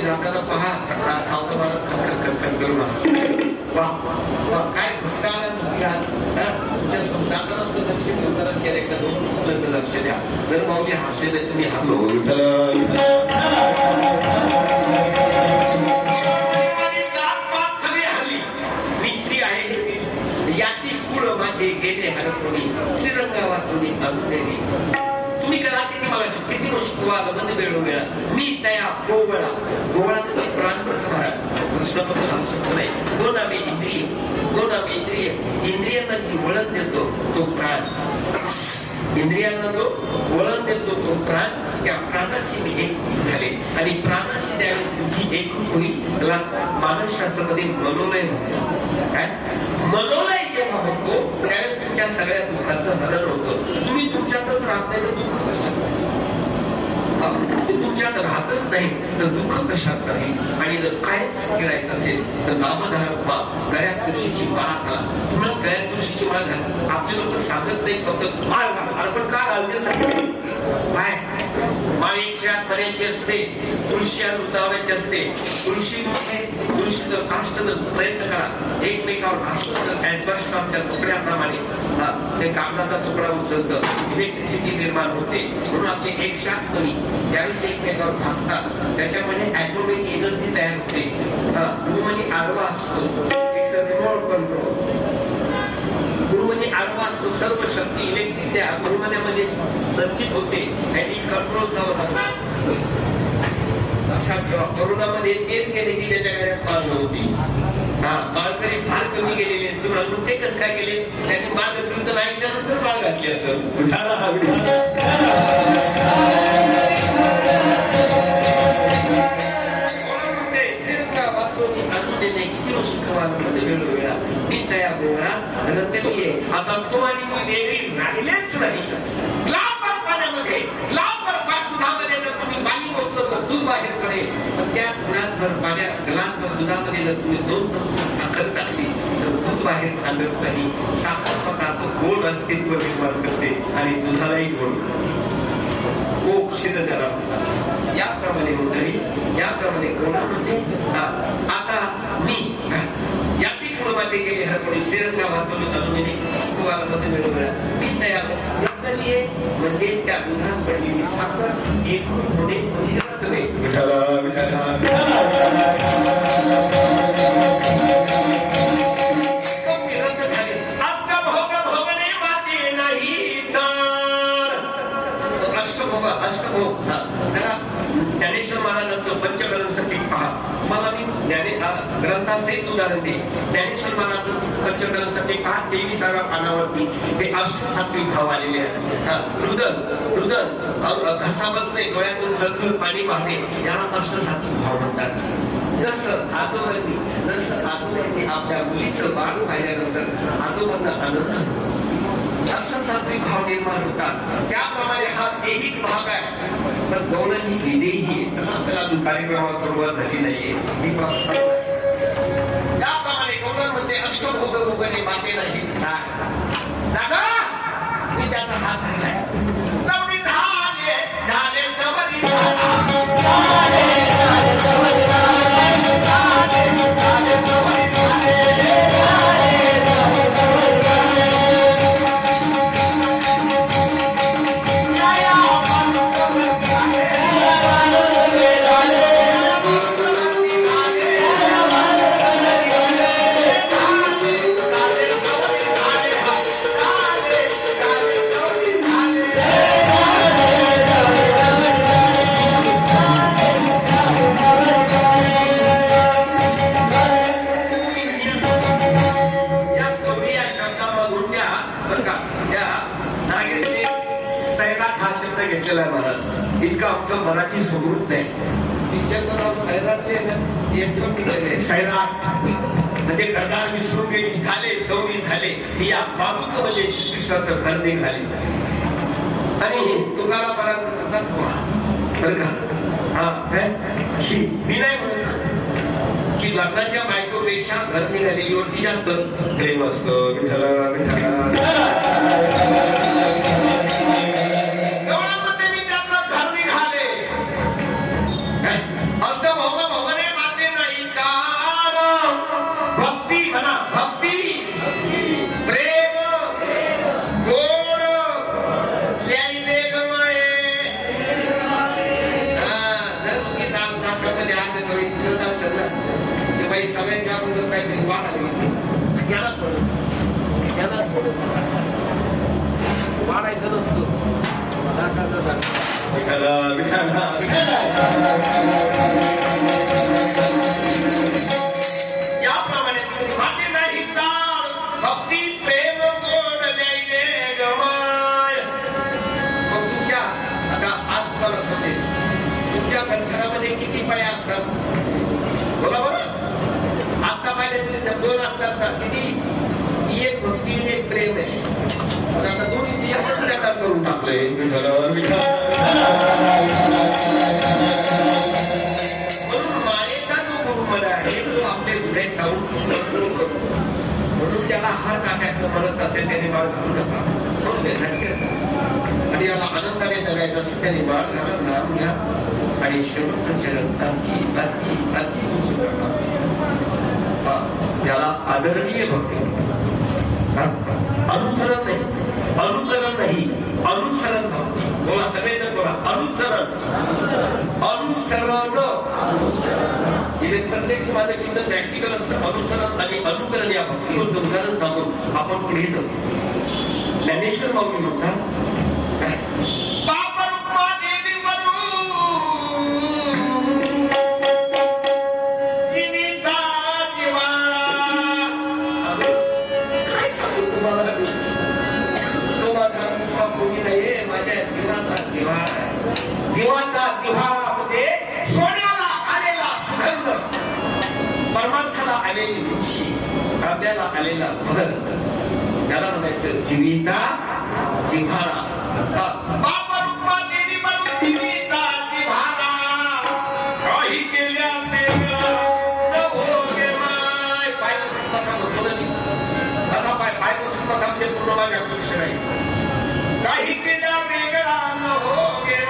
जाताना पहा सावता मला खरखर करून काय भक्ताला तुमच्या संतांना दर्शन घेताना केलं एकदा 2 लक्ष द्या. जर माऊली हसले तर तुम्ही हसलो गेले हरपुणी श्रीरंगा वाचुनी अनुदेवी तुम्ही करा किती मला किती वर्ष तुम्हाला मध्ये वेळ मिळा मी तया गोवळा गोवळा म्हणजे प्राणपट महाराज कृष्णाबद्दल हा शब्द नाही. गोनावे इंद्रिय इंद्रियांना जी वळण देतो तो प्राण इंद्रियांना जो वळण देतो तो प्राण त्या प्राणाशी मी एक झाले आणि प्राणाशी त्यावेळी तुझी एक होईल त्याला मानसशास्त्रामध्ये मनोलय म्हणतात. काय मनोलय जेव्हा होतो त्यावेळेस तुमच्या सगळ्या दुःखाचं हरण होतं. तुम्ही तुमच्यातच राहत नाही तर दुःख कशात तुमच्यात राहतच नाही तर दुःख कशात नाही. आणि जर काय करायचं असेल तर नामधारक व्हा. गळ्यात तुळशीची माळ घाला. तुम्हाला गळ्यात तुळशीची माळ घाला आपले लोक सांगत नाही फक्त माळ घाला अरे पण काय घालते काय माळ 108 पर्यंत असते तुळशी लावायची असते. तुळशीचं काष्ट प्रयत्न करा एकमेकावर भाषणाच्या तुकड्याप्रमाणे ते कागदाचा तुकडा उचलतं इलेक्ट्रिसिटी निर्माण होते म्हणून आपले 108 कमी ज्यावेळेस एकमेकावर भासतात त्याच्यामध्ये ॲटोमिक एनर्जी तयार होते. गुरु म्हणजे आडवा असतो रिमोट कंट्रोल गुरु म्हणजे आडवा असतो सर्व शक्ती इलेक्ट्रिक त्या गुरुमण्यामध्ये संचित होते आणि कंट्रोल लक्षात ठेवा. कोरोनामध्ये तेच गेले की त्याच्या घरात माल नव्हती. माळकरी फार कमी गेलेले तुम्हाला ते कसं काय गेले त्यांनी माल कीर्तन ऐकल्यानंतर माळ घातली असं आता तुम्हाला वेगळी राहिलेच नाही. ग्लासभर पाण्यामध्ये ग्लासभर दुधामध्ये जर तुम्ही पाणी ओतलं तर दूध बाहेर पडेल. त्या ग्लासभर दुधामध्ये जर तुम्ही 2 चमचे साखर टाकली तर दूध बाहेर सांगत नाही. साखर स्वतःचं गोड अस्तित्व निर्माण करते आणि दुधालाही गोड क्षीर त्याला याप्रमाणे मंडळी याप्रमाणे कोणामध्ये आता मी याती कुळामध्ये गेले हरपणी श्रीरंगा वाचवली अनुदेवी सुखवालामध्ये मिळवला मी तयार म्हणजे त्या दुधात पडलेली साखर एक होणे ज्ञानेश्वर महाराजांचं पंचकरण संगीत पहा. मला मी ग्रंथाचे उदाहरण दे. ज्ञानेश्वर महाराजांचं पंचकरांसाठी पहा 23व्या पानावरती ते अष्टसात्विक भाव आलेले आहेत. रुदन घसा बसणे, डोळ्यातून गळगळ पाणी वाहणे, याला अष्टसात्विक भाव म्हणतात. जसं आजोबांनी आपल्या मुलीचं बाळ पाहिल्यानंतर आजोबांना आनंद अष्टसात्विक भाव निर्माण होतात. त्याप्रमाणे हा देहिक भाग आहे, पण गौण ही विदेही आहे. आपल्याला अजून कार्यक्रमाला सुरुवात झाली नाहीये, ही प्रस्ताव आहे. त्याप्रमाणे गौण म्हणजे अष्टभोग भोगणे माते नाही. जागा मी त्याचा हात धरलाय. इतका आमचं मराठी समृद्ध आहे. सैराट म्हणजे गदार विसरून गेली, झाले सौरी झाले. या बाबूचं म्हणजे श्रीकृष्णाचं घर निघाले. आणि तुकाराम बरं का, हा काय मी नाही म्हणत की लग्नाच्या बायकोपेक्षा घर निघालेलीवरती जास्त प्रेम असतं. याप्रमाणे माते नाही चाल भक्ती प्रेम गोड द्यायले गमाय. मग तुमच्या आता आज पण असते तुमच्या घरामध्ये किती पाया असतात? बोला बरं. आता पाहिजे तरी 2 असतात का? किती? एक भक्ती एक प्रेम आहे. आता दोन्ही एकच प्रकार करून टाकले. म्हणून त्याला हार टाकायचं म्हणत असेल त्याने बाळ घालू नका, आणि याला आनंदाने जगायचं असं त्याने बाळ घालून नाम घ्या आणि शेवटचं चरण त्याला आदरणीय भक्ती. अनुसरण नाही अनुसरण भक्ती. बोला सगळेजण बोला अनुसरण. इथे प्रत्यक्ष माझं किंवा प्रॅक्टिकल असतं. अनुसरण आणि अनुकरण या भक्तीवर उदाहरण सांगून आपण पुढे येतो. ज्ञानेश्वर माऊली म्हणतात जीवाचा जिव्हाळा म्हणजे सोन्याला आलेला सुगंध, परमार्थाला आलेली रुची, काव्याला आलेला भर, त्याला म्हणायचं जीविता जिव्हाळा. बाप रूपा देवी बनून जीविता जिव्हाळा, काही केल्या पाय कसा म्हणतो ना मी, कसा पाय पासून कसा म्हणजे पूर्ण माझ्या अपेक्ष नाही. काही केल्या वेगळा न हो गे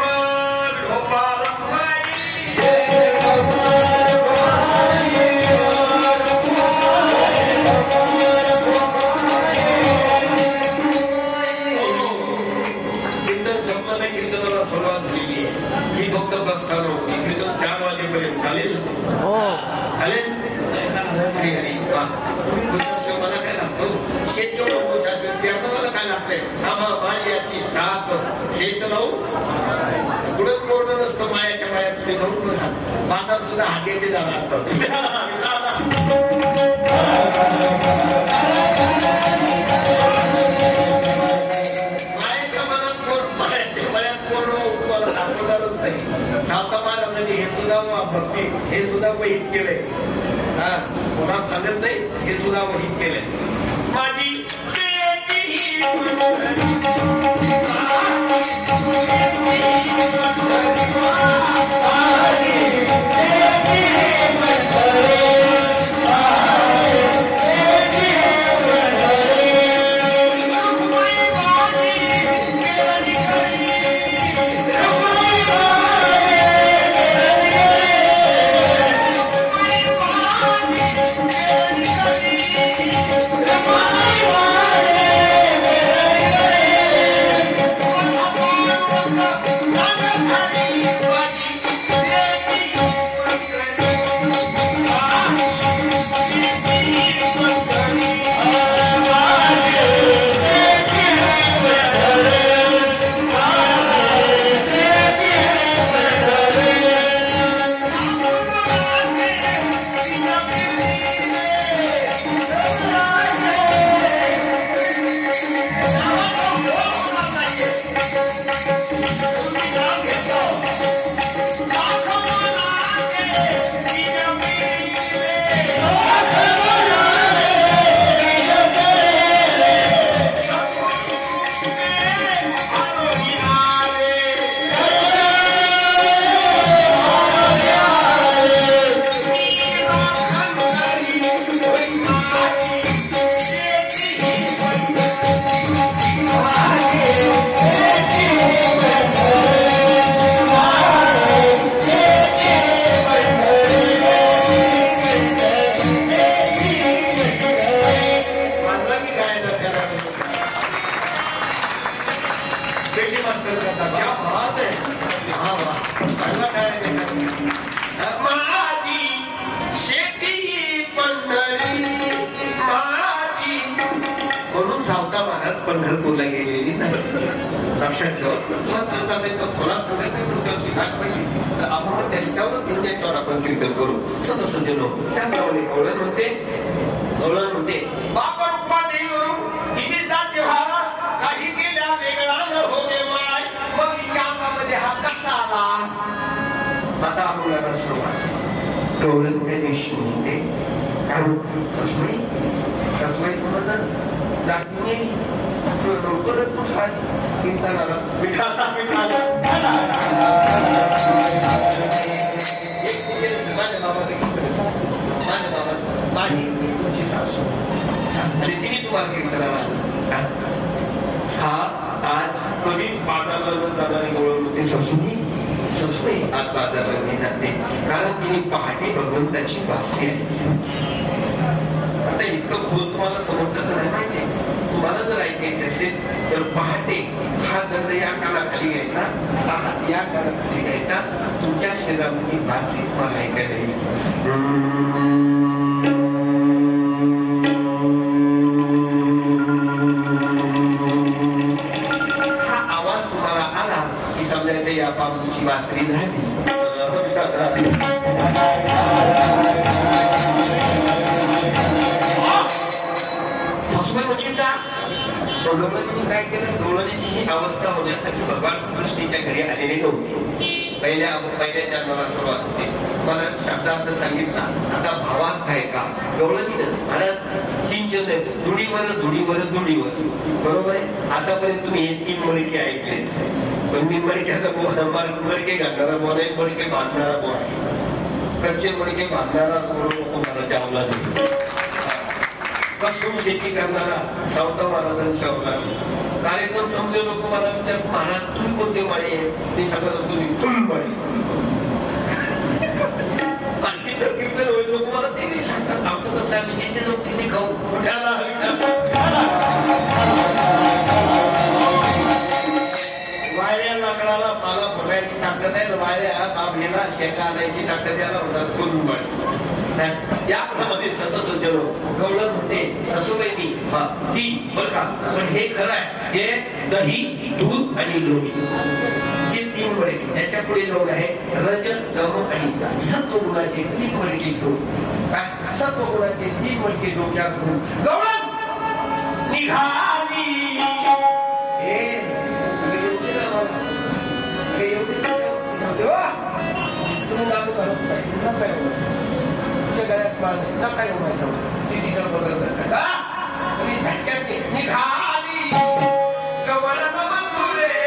बाजार सुद्धा हाकेचे झाला असतात. नाही. सावता महाराजांनी हे सुद्धा भक्ती हे सुद्धा वहीत केलंय. हा कोणाला सांगत नाही, हे सुद्धा वहीत केलंय. माझी पंढरपूरला गेलेली नाही. लक्षात ठेवा. खोलात तर आपण त्यांच्यावरच घेऊन त्याच्यावर आपण कीर्तन करू. सदस्यजनो त्याप्रमाणे गवळण म्हणते बापा रूपा देव तिने जाते व्हा काही केल्या वेगळा न होगे माय. मग हिच्या अंगामध्ये हा कसा आला. आता आपल्याला सुरुवात गवळण त्या दिवशी म्हणते काय म्हणते ससुई समजलं लागणे लवकरच कुठला कीर्तनाला मिठाला माझ्या बाबा माझी तुमची सासू आणि तिने तुम्हाला कीर्तनाला आज कधी बाजारला जाणारी ओळख होते ससुई आज बाजारला मी जाते कारण तिने पहाटे भगवंताची वाक्य आहे. आता इतकं खोल तुम्हाला समजतं तर नाही माहिती. तुम्हाला जर ऐकायचं असेल तर पहाटे हा दंड या कानाखाली घ्यायचा, हात या कानाखाली घ्यायचा. तुमच्या शरीरामध्ये बाजी तुम्हाला ऐकायला येईल. हा आवाज तुम्हाला आला की समजायचं या बाबूची वासरी झाली. गवळणीने काय केलं. गवळणीची ही अवस्था होण्यासाठी भगवान कृष्णीच्या घरी आलेले नव्हते. पहिल्या जन्माला सुरुवात होते. मला शब्दार्थ सांगितला. आता भावार्थ आहे का गवळणीनं आणि सिंचन धुडीवर बरोबर आहे. आतापर्यंत तुम्ही हे 3 मडके ऐकले पण मी मडक्याचा मडके घालणारा बोल आहे, मडके बांधणारा बोल आहे. कच्चे मडके बांधणारा मला चावला नाही. कसून शेती करणारा सावता महाराजांच्या अवलाद. कार्यक्रम समजे लोक मला विचार महाराज तू कोणते माळी आहे. ते सांगत असतो मी फुल माळी. आणखी तर कीर्तन होईल लोक मला ते नाही सांगतात. आमचं कसं आहे जिथे लोक तिथे खाऊ उठायला वायऱ्या लाकडाला पाला फुटायची ताकद आहे. वायऱ्या बाबलीला शेका आणायची ताकद याला होतात फुल माळी. याप्रमाणे सतसज्जनो गवळण म्हणते ससुबाईंनी ती बरं का. पण हे खरं आहे. हे दही दूध आणि लोणी जे 3 मडके त्याच्या पुढे जाऊन आहे रजत तम आणि सत्व गुणाचे 3 मडके घेऊन काय सत्व गुणाचे 3 मडके डोक्यात घेऊन गवळण निघाली. हे देवा तुम्ही नाव करत नाही नका येऊ तुमच्या गळ्यात माल नका येऊ माझ्या ती तिच्या बघत का आणि झटक्यात निघाली गवळण मथुरे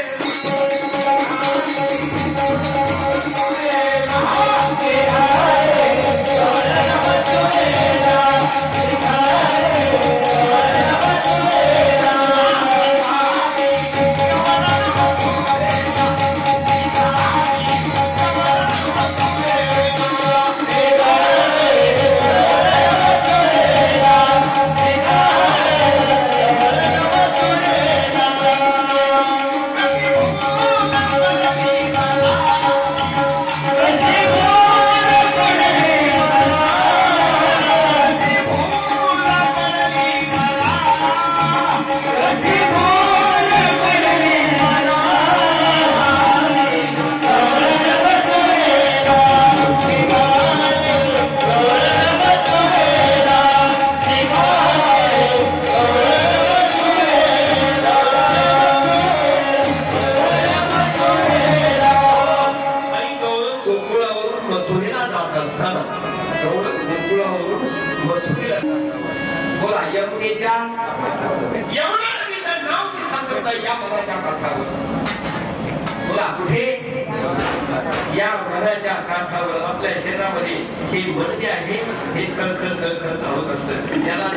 या मनाच्या काठावर आपल्या शरीरामध्ये हे मन जे आहे हे खळखळ खळखळ चालत असतं त्याला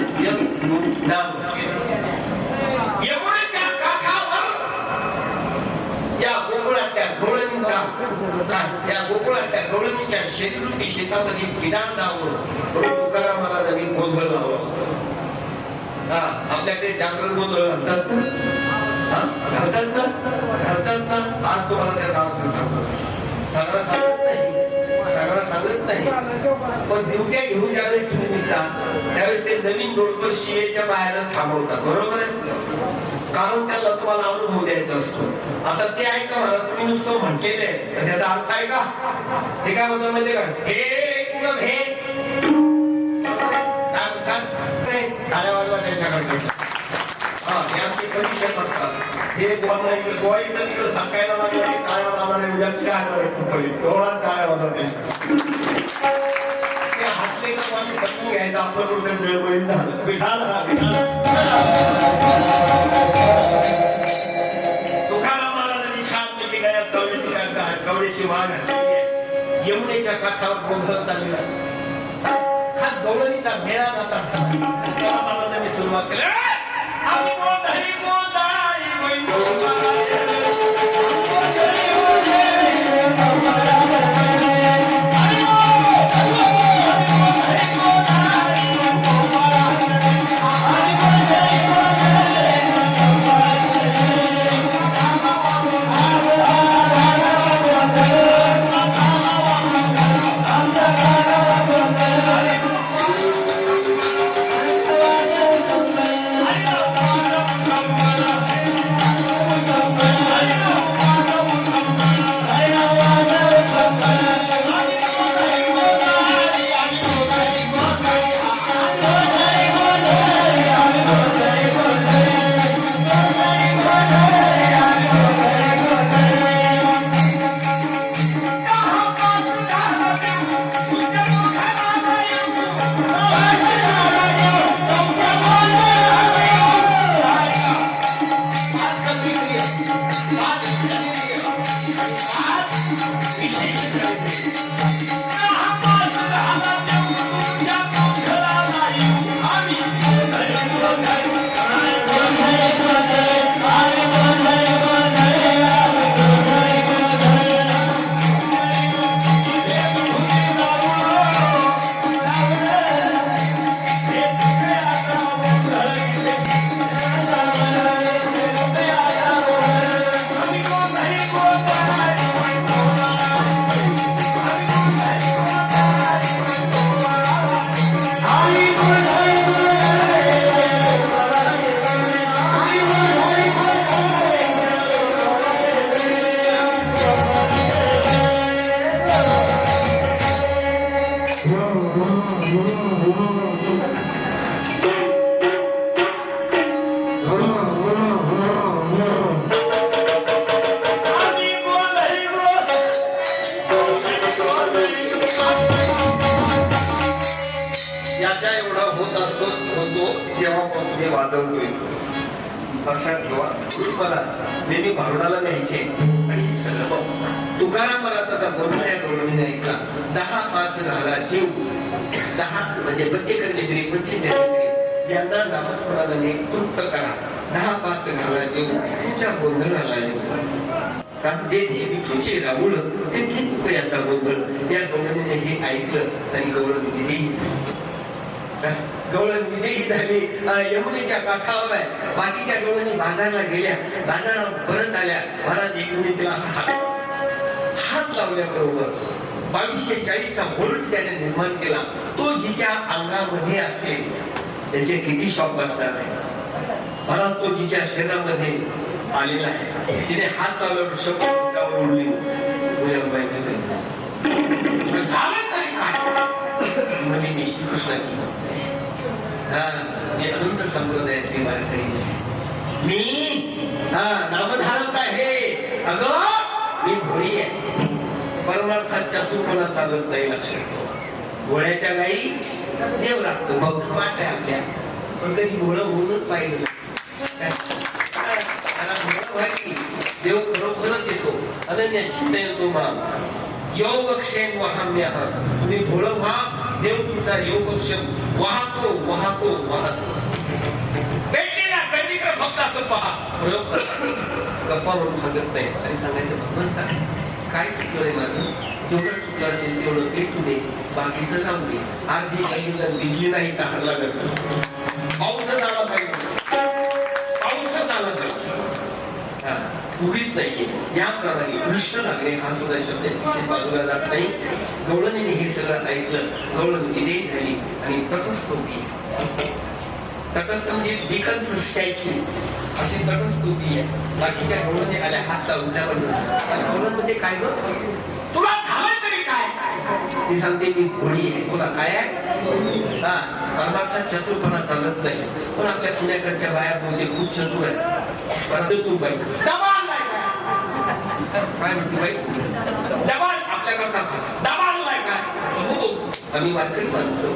यमुनेच्या काठावर या गोकुळातल्या गवळणीच्या शेतरूपी शेतामध्ये किडाण लावून तुकारामाला नवीन गोंधळ लावला आपल्याकडे जागरण गोंधळ घालतात ना आज तुम्हाला त्याचा अर्थ सांगतो सगळं सांगत नाही पण दिवट्या घेऊन ज्यावेळेस तुम्ही निघता त्यावेळेस ते नवीन जोडपं शियेच्या बाहेरच थांबवतात बरोबर आहे कारण त्याला तुम्हाला अनुभव द्यायचा असतो आता ते ऐका मला तुम्ही नुसतं म्हटलेलं आहे त्याचा अर्थ आहे का ते काय म्हणतात माहितीये का हे टाळ्या वाजवा त्याच्याकडे आमची परीक्षेत असतात हे गोवाई तर तिकडे सांगायला लागलं की टाळ्या वाजवणारे उद्या काय डोळ्यात टाळ्या वाजवते ते हसले तर आम्ही समजून घ्यायचं आपलं कुठं वेळवळीत झालं तुकारामाला जरी छानपैकी गळ्यात कवडीची वाघ यमुनेच्या काठावर गोंधळ चाललेला खास गवळणीचा मेळा जात असताना तुकारामाला त्यांनी सुरुवात केली आम्ही गोंधळी तेव्हापासून हे वाजवतोय. लक्षात ठेवा, मला नेहमी भारुडाला न्यायचे आणि हे सगळं बघ. तुकाराम मला आता बोलणाऱ्या गवळणीने ऐकला. 10-5 घाला जीव, 10 म्हणजे बच्चे करणे तरी बच्चे तरी यांना नामस्मरणाने तृप्त करा. 10-5 घाला जीव तुमच्या गोंधळाला येऊ. कारण जे विठूचे राहुल ते याचा गोंधळ. या गवळणीने हे ऐकलं आणि गवळण विधेही गवळण विधेही झाली. यमुनेच्या काठावर आहे. बाकीच्या गवळणी बाजारला गेल्या. बाजारात परत आल्या. महाराज एकूण तिला असा हात लावल्याबरोबर 2240चा व्होल्ट त्याने निर्माण केला. तो जिच्या अंगामध्ये असेल त्याचे किती शॉक बसणार आहे. महाराज तो जिच्या शरीरामध्ये आलेला आहे. तिने हात लावल्यावर शब्द उडली. झालं तरी काय म्हणजे मी श्रीकृष्णाची मी अनंत संप्रदायातली वारकरी मी नामधारक आहे. अगं मी भोळी आहे. परमार्थात चतुरपणा चालत नाही. लक्षात ठेवा. भोळ्याच्या गाई देव लागतो. भक्त पाठ आहे आपल्या. पण कधी भोळं होऊनच पाहिजे. देव खरोखरच येतो. अनन्य शिंदे येतो. योगक्षेम वहाम्यः. तुम्ही भोळं व्हा. देव तुमचा योगक्षेम वाहतो वाहतो वाहतो. भेटली ना कधी फक्त असं पहा. गप्पा म्हणून सांगत नाही आणि सांगायचं भगवंता काय चुकलं रे माझं. जेवढं चुकलं असेल तेवढं भेटू दे. बाकीचं राहू दे. अर्धी काही भिजली नाही का हरला करतो. पाऊसच आला पाहिजे. पाऊसच आला पाहिजे. उगीच नाहीये. याप्रमाणे कृष्ण लागणे हा सुद्धा शब्द विषय बाजूला जात नाही. गवळणीने हे सगळं ऐकलं. गवळण विधेय झाली आणि तटस्थ उभी. तटस्थ म्हणजे विकन्स स्टॅच्यू अशी तटस्थ उभी आहे. बाकीच्या गवळणी आल्या हातला उलट्या बनवून. गवळण म्हणजे काय ग तुला झालं तरी काय. ती सांगते मी भोळी आहे. तुला काय आहे. परमार्थात चतुरपणा चालत नाही. पण आपल्या पुण्याकडच्या बाया म्हणजे खूप चतुर आहे. परंतु तू बाई काय म्हणते बाई दबाल आपल्याकरता खास दबाल नाही काय. हो आम्ही वारकरी माणसं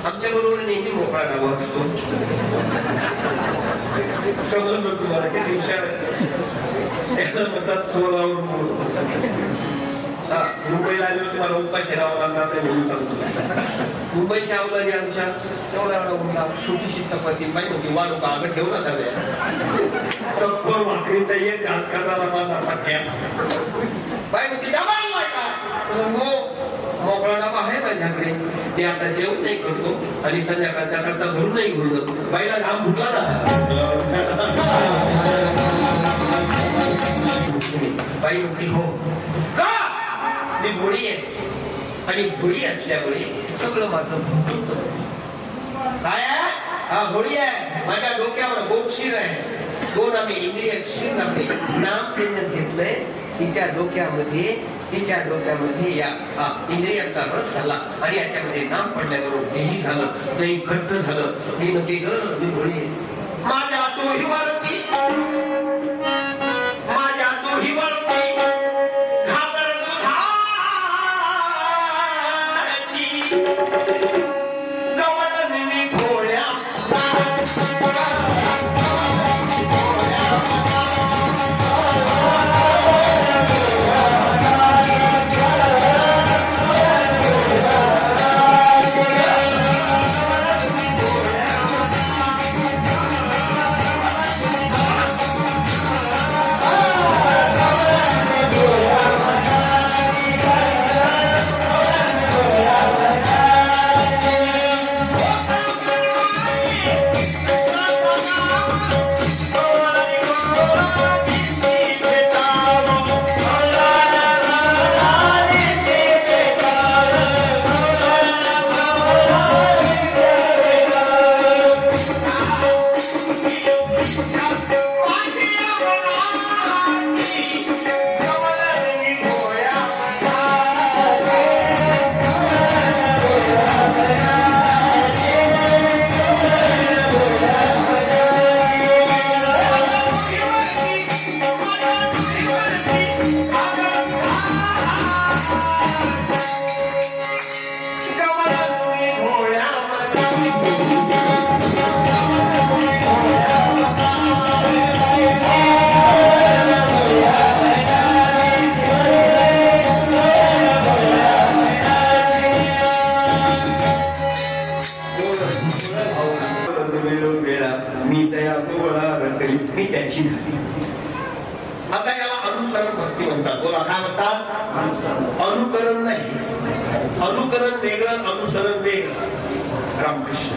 आमच्या बरोबर नेहमी मोकळा डबा असतो. समजलं तुम्हाला किती हुशार त्याला म्हणतात चोरावर. मुंबईला आलो तुम्हाला उपाशी राहावं लागणार ते म्हणून सांगतो. मुंबईच्या अवलादी आमच्या तेवढा एवढा छोटीशी चपाती बाई होती. वाढू का अगं ठेवू ना सगळ्या चक्कर भाकरीचा एक घास खाताना माझा पट्ट्या बाई होती. डबा आणलाय का. हो मोकळा डबा आहे माझ्याकडे. ते आता जेवण नाही करतो आणि संध्याकाळच्या करता भरून नाही घेऊन बाईला घाम फुटला ना. बाई होती हो का मी भोळी आहे. आणि भोळी असल्यामुळे सगळं माझं काय आहे. हा भोळी आहे. माझ्या डोक्यावर गोक्षीर आहे. दोन आम्ही इंद्रिय क्षीर नामे नाम त्यांनी घेतलंय. तिच्या डोक्यामध्ये या इंद्रियांचा रस झाला आणि याच्यामध्ये नाम पडल्याबरोबर देही झालं. देही घट्ट झालं. हे म्हणते ग मी भोळी आहे. माझ्या तोही वाढती माझ्या तोही वाढती घाबर दुधाची गवळण मी भोळ्या. अनुसरण भक्ती म्हणतात. बोला काय म्हणतात? अनुकरण नाही, अनुकरण वेगळं, अनुसरण वेगळं. रामकृष्ण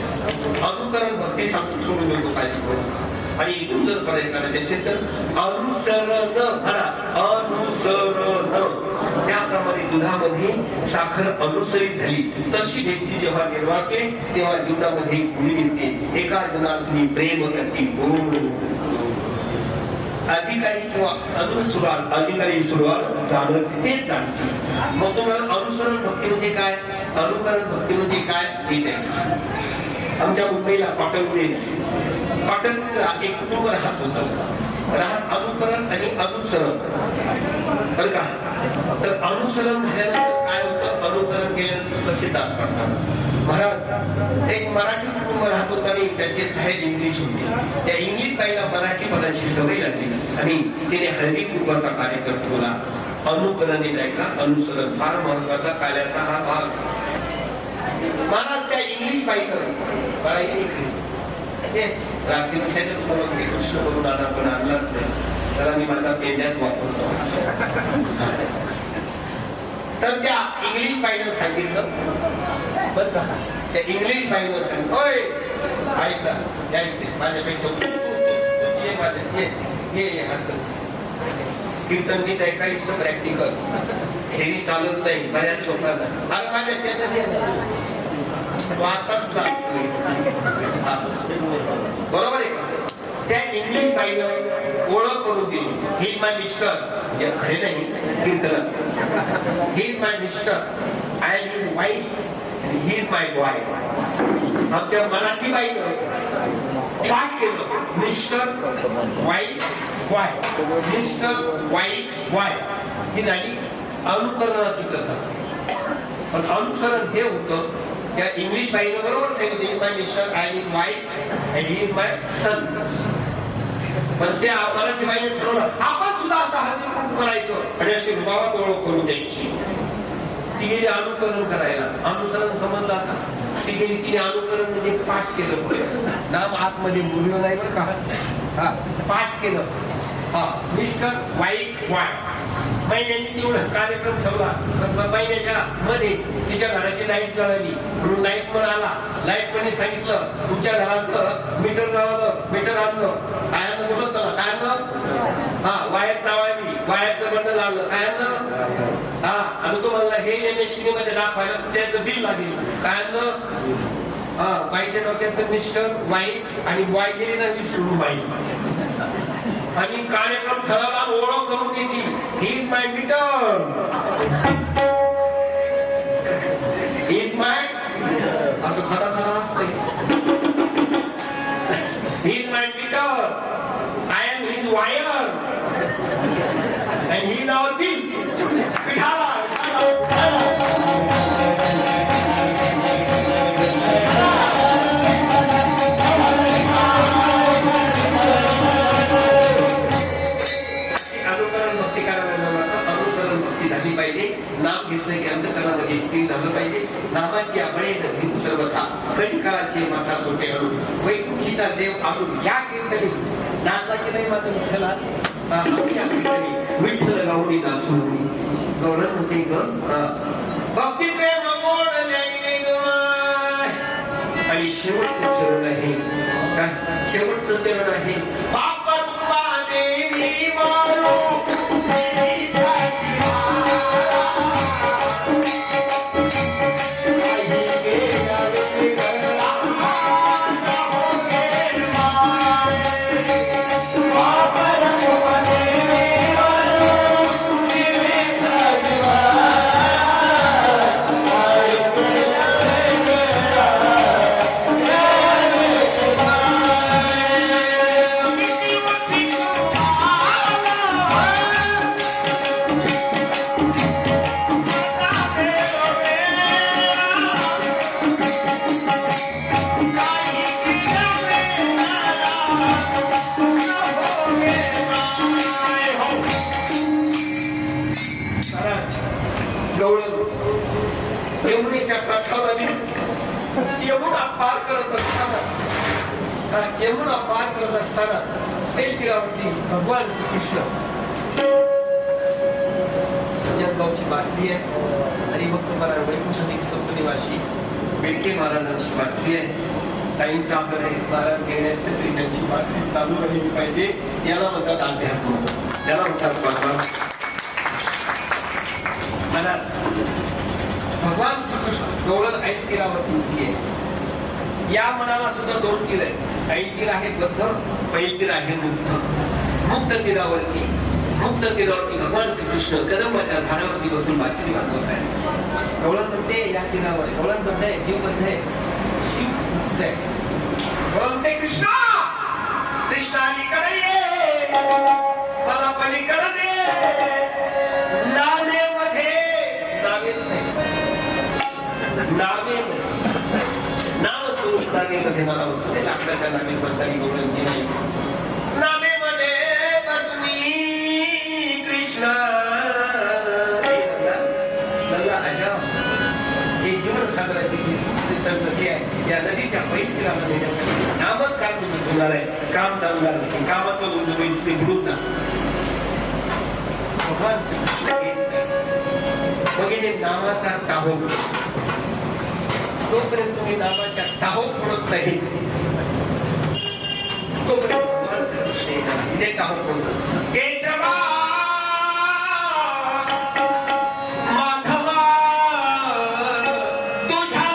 अनुकरण भक्ती सांगून सोडून देतो काय आणि इथून जर करायचे असेल तर अनुसरण म्हणा, अनुसरण. त्याप्रमाणे दुधामध्ये साखर अनुसरित झाली तशी व्यक्ती जेव्हा निर्वाहते तेव्हा जीवनामध्ये खुली येते. एका जनार्थी प्रेम करती अधिकारी किंवा अनुसुराल अधिकारी सुरुवात जाणत तेच जाणते. मग तुम्हाला अनुसरण भक्ती म्हणजे काय, अनुकरण भक्ती म्हणजे काय हे नाही. आमच्या मुंबईला पाटणपुळे पाटणपुळेला एक कुटुंब राहत होतं. राहत अनुकरण आणि अनुसरण बरं का. तर अनुसरण झाल्यानंतर काय होतं, अनुकरण केल्यानंतर कसे दात पडतात. महाराज एक मराठी कुटुंब राहत होतं आणि त्यांचे साहेब इंग्लिश होते. त्या इंग्लिश बाईला मराठी पदाची सवय लागली आणि तिने हळदी कुटुंबाचा कार्यक्रम ठेवला. अनुकरण आहे का, अनुसरण फार महत्वाचा कार्याचा हा भाग. महाराज त्या इंग्लिश बाईनं रात्री कृष्ण करून आला पण आणलाच नाही, तर मी माझा पेंड्यात वापरतो. तर त्या इंग्लिश बाईनं सांगितलं बरं का, त्या इंग्लिश बाईनं सांगितलं ओय ऐका माझ्यापेक्षा कीर्तन गीत ऐकायचं प्रॅक्टिकल हेवी चालत नाही बऱ्याच लोकांना. आज माझ्या शेतात बरोबर आहे का. त्या इंग्लिश बाईनं ओळख करून दिली, ही माय मिस्टर, खरे नाही कीर्तन, he my mister, I am his wife, he is my boy. आमच्या मराठी बाईनं पाठ केलं, mister wife boy, mister wife boy. ही झाली अनुकरणाची कथा. पण अनुसरण हे होतं त्या इंग्लिश बाईनं बरोबर सांगितलं, my mister, I is wife and he is my son. पण त्या मराठी बाईने ठरवलं आपण सुद्धा असं हळदी कुंकू करायचं आणि अशी रुबाबात ओळख करून द्यायची. ती गेली अनुकरण करायला. अनुसरण समजलं आता. ती गेली, तिने अनुकरण म्हणजे पाठ केलं. नाम आतमध्ये बोललं नाही बरं का, हा पाठ केलं. हा मिस्टर वाईफ वाय. महिन्यांनी तेवढं कार्यक्रम ठेवला. महिन्याच्या मध्ये तिच्या घराची लाईट जळाली म्हणून लाईट पण आला. लाईट पण सांगितलं तुमच्या घराचं मीटर जळालं, मीटर आणलं. काय आणलं बोलत चला, काय आणलं, हा वायर चावली, वायरचं बंड लागलं, काय आणलं, हा आणि तो म्हणला हे एमएससी मध्ये दाखवायला त्याचं बिल लागेल, काय आणलं, हा बाईच्या डोक्यात मिस्टर वाईफ आणि बॉय गेली ना विसरून बाई. आणि कार्यक्रम ठरवला, ओळख करून दिली, he is my meter, he is my, असं खरा खरा असतंय, he is my meter, I am his wire and he is our bill. पिठाला नाम घेतलं की अंतकरणामध्ये स्थिर झालं पाहिजे. नामाची आबळे नव्हे सर्वथा संस्काराचे माता सोटे आणून वैकुंठीचा देव आणून या कीर्तनी नाचला नाही मात्र विठ्ठला विठ्ठल गावडी नाचून गवळण होते ग भक्ती प्रेम गोड आणि शेवटचं चरण आहे काय, शेवटचं चरण आहे बापा रूपा देवी मारू यमुना पार करत असताना भगवान कृष्ण बातमी आहे आणि मग तुम्हाला वैकुंठ सप्तनिवासी बेटे महाराजांची बातमी आहे. ताईंचा आपल्याला महाराज घेण्यास तरी त्यांची बातमी चालू राहिली पाहिजे. याला म्हणतात अध्यात्म, त्याला म्हणतात भगवान. मला भगवान श्रीकृष्ण गौरव ऐतिरावरती आहे. या मनाला सुद्धा दोन तीर आहे. ऐतिर आहे बद्ध, पैतीर आहे मुक्त. मुक्त तीरावरती भगवान श्रीकृष्ण कदंबाच्या झाडावरती बसून बातची बांधवत आहे. गौरव म्हणते या तीरावर, गौरव म्हणते जीव म्हणते शिव म्हणते, गौरव म्हणते कृष्णा कृष्णा अलीकडे ये, मला पलीकडे दे. नावेमध्ये नाव स्वरूप नावेमध्ये मला बसले. लाकडाच्या नावे बसतानी गौरवची नाही. नावेमध्ये बसनी कृष्णा हे जीवन सागराची नदी आहे. या नदीच्या पैकीला नेण्यासाठी नामच काम होणार आहे. काम चालणार नाही. कामाचं बिघडून ना भगवान वगैरे नामाचा टाहो, तोपर्यंत तुम्ही नामाच्या टाहो पडत नाही तोपर्यंत टाहो पडतो. केशवा माधवा तुझ्या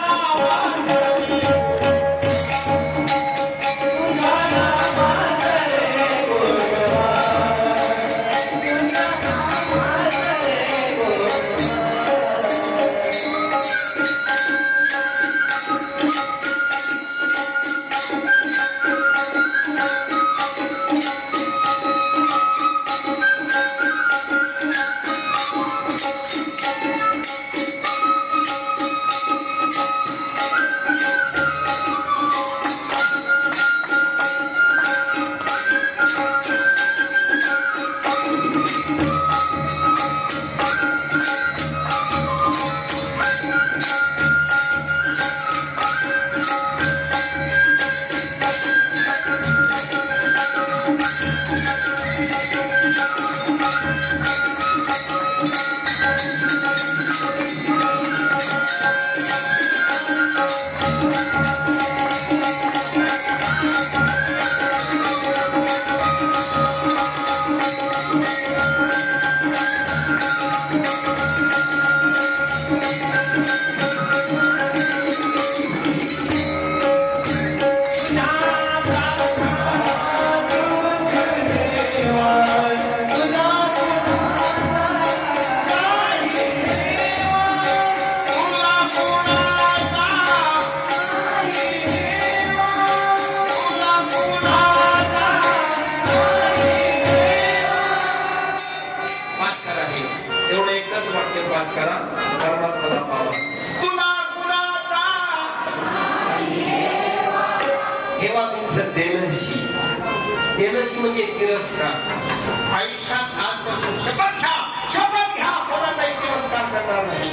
म्हणजे तिरस्कार. आयुष्यात आजपासून शपथ घ्या कोणाचाही तिरस्कार करणार नाही.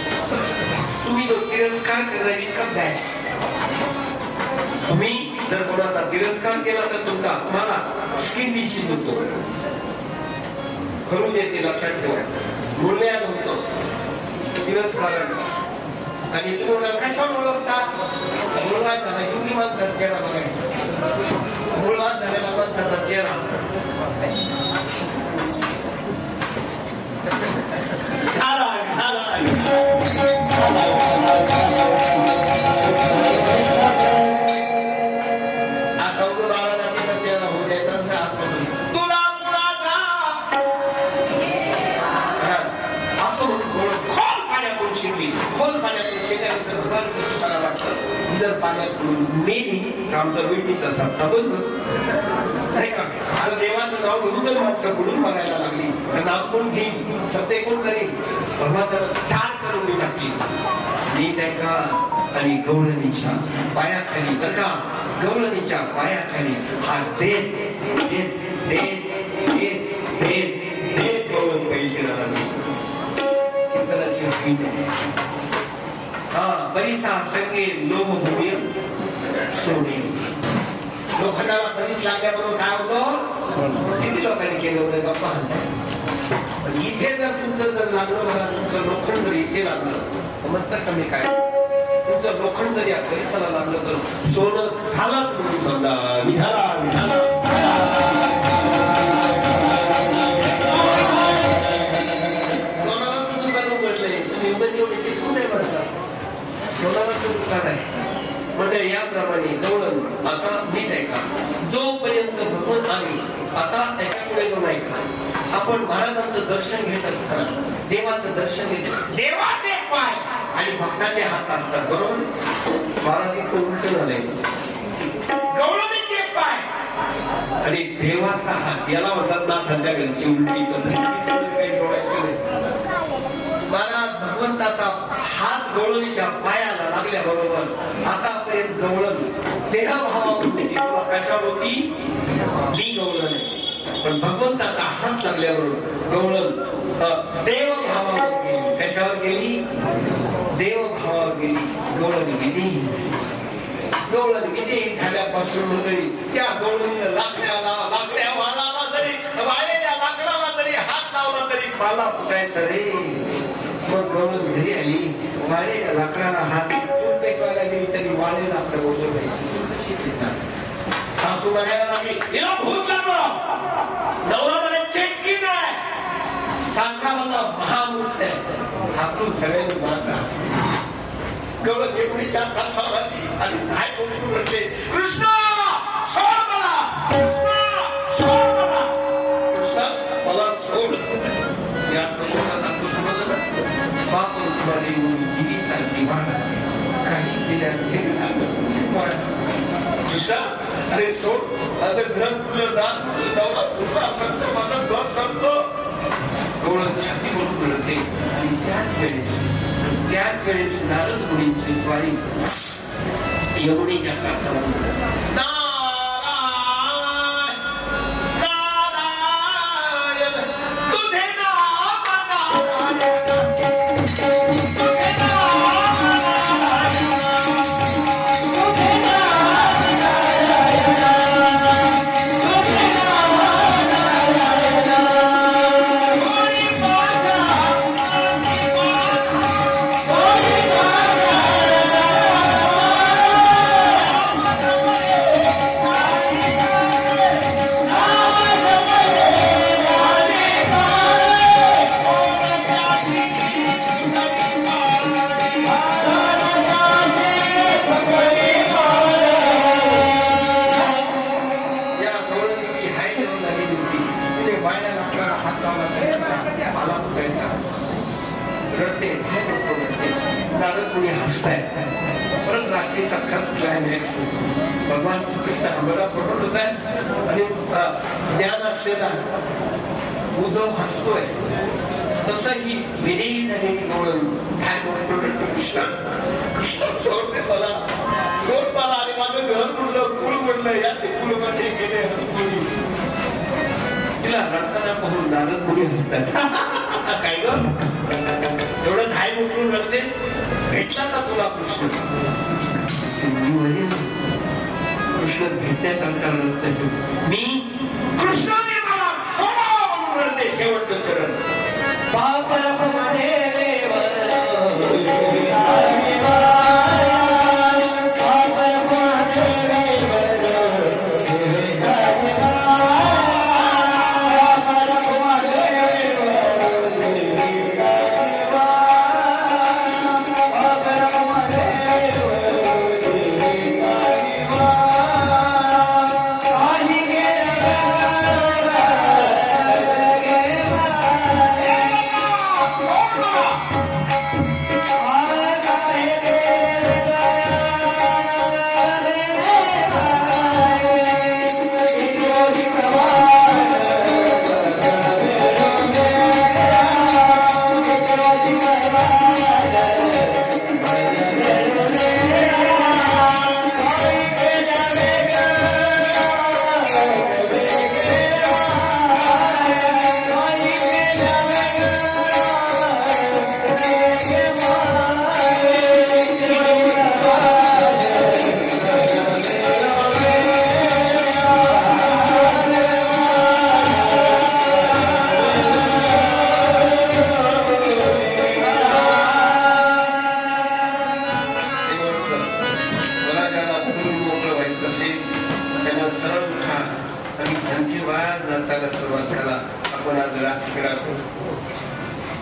तुम्ही जो तिरस्कार करणारी शब्द आहे, तुम्ही जर कोणाचा तिरस्कार केला तर तुमचा तुम्हाला स्किन डिसीज होतो. खरू देते, लक्षात ठेवा. मूल्यान होतो तिरस्कार. आणि तुम्ही कशावर ओळखता? मुलगा झाला युगी माणसाचा चेहरा बघायचा. मुलगा झालेला माणसाचा चेहरा असा उदाहरण चेहरा होऊ द्यायचा आजपासून. तुला मुलाचा असं म्हणून खोल पाण्यातून शिकली. खोल पाण्यातून शिकायला वाटलं जर पाण्यात मेली आमचा विडणीचा सत्ता बंद नाही का. आता देवाचं नाव घेऊन जर माणसं कुठून मागायला लागली तर नाव कोण घेईल? सत्य कोण करेल? भगवान ठार करून मी टाकली. नीट आहे का? आणि गवळणीच्या पायाखाली बघा, गवळणीच्या पायाखाली हा देत देत देत देत देत देत गवळण पाहिजे लागली. बरीसा संगे लोह होईल सोने. लोखंडाला बरीच लागल्याबरोबर काय होतं? किती लोकांनी केलं होतं गप्पा. पण इथे जर तुमचं जर लागलं मला तुमचं लोखंड जर इथे लागलं समजतं का मी काय तुमचं लोखंड जर या परिसराला लागलं तर सोनं झालं म्हणून समजा विठाला विठाला सोनाराचं दुकान उघडलंय तुम्ही उगाच एवढे चिकून नाही बसला सोनाराचं दुकान आहे म्हणजे याप्रमाणे गवळण आता मीच आहे का जोपर्यंत भगवंत आम्ही आता त्याच्यापुढे जाऊन आहे का आपण महाराजांचं दर्शन घेत असताना देवाचं दर्शन घेत देवाचे पाय आणि भक्ताचे हात असतात बरोबर महाराज इथं उलट झालंय गवळणीचे पाय आणि देवाचा हात याला म्हणतात नाथांच्या घरची उलटीचं महाराज भगवंताचा हात गवळणीच्या पायाला लागल्याबरोबर आतापर्यंत गवळण देहभावावरती तुला कशावरती मी गवळण आहे पण भगवंताचा हात लागल्याबरोबर गवळण देवभावावर गेली कशावर गेली देवभावावर गेली गवळण गेली गवळण गेली झाल्यापासून मंडळी त्या गवळणीला लाकड्या वालाला जरी वाळलेल्या लाकडाला जरी हात लावला तरी पाला फुटायचा रे मग गवळण घरी आली वाळलेल्या लाकडाला हात चूल पेटवायला गेली तरी वाळलेलं लाकडं ओढून जायचं कशी देतात सासू म्हणायला लागली हिला भूत लागलं नवरा म्हणे चेटकी नाही सासरा मला महामूर्ख आहे हातून सगळ्यांनी मारता गवळण देवडीच्या हातावर आली आणि काय बोलून म्हटले कृष्ण सोड मला कृष्ण सोड मला कृष्ण मला सोड या सांगतो समजलं बाप तुम्हाला जीविताची वाढ काही केल्या कृष्ण अरे सोड अगर घर तुझं दान दौला सुद्धा असं तर माझा घर सांगतो गवळण छाती बोलून बोलते आणि त्याच वेळेस नारद मुनींची स्वारी यमुनेच्या काठावर परत रात्री सारखाच क्लायमॅक्स भगवान श्रीकृष्ण आम्हाला प्रकट होत आहे आणि ज्ञान असलेला उद्धव हसतोय तसं ही विनयी झालेली गवळण काय बोलतो कृष्ण कृष्ण सोड मला सोड मला आणि माझं घर म्हणलं कुळ म्हणलं या ते कुलमध्ये गेले तिला रडताना पाहून नारद मुनी हसतात काय ग एवढं धाय मोकळून रडतेस भेटला का तुला कृष्ण कृष्ण भेटण्याकरता मी कृष्णाने मला सोडावा म्हणून रडते शेवटचं चरण पाप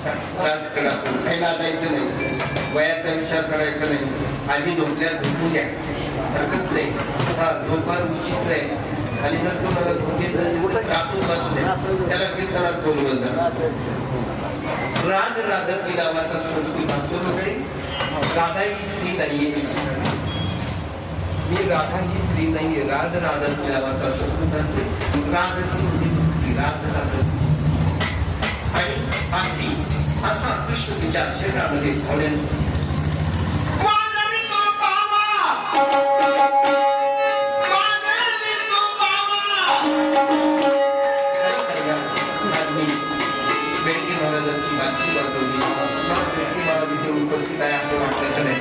त्रास करा, काही लाजायचं नाही, वयाचा विचार करायचा नाही. आधी झोपल्या झोपू द्या, हरकत नाही. हा झोपार विचित्र आहे आणि जर तुम्हाला झोप येत नसेल तर त्रासून बसू द्या, त्याला कीर्तनात बोलवत जा. राध राधती नावाचा संस्कृत असतो वगैरे. राधा ही स्त्री नाहीये, मी राधा ही स्त्री नाहीये. राध राधती नावाचा संस्कृत असतो. राधती म्हणजे राध राधती. आणि अशी असा कृष्ण विचार शरीरामध्ये ठेवण्यात बेटी महाराजांची बातमी वाजवली. बेटी महाराज उपस्थित आहे असं वाटलं नाही.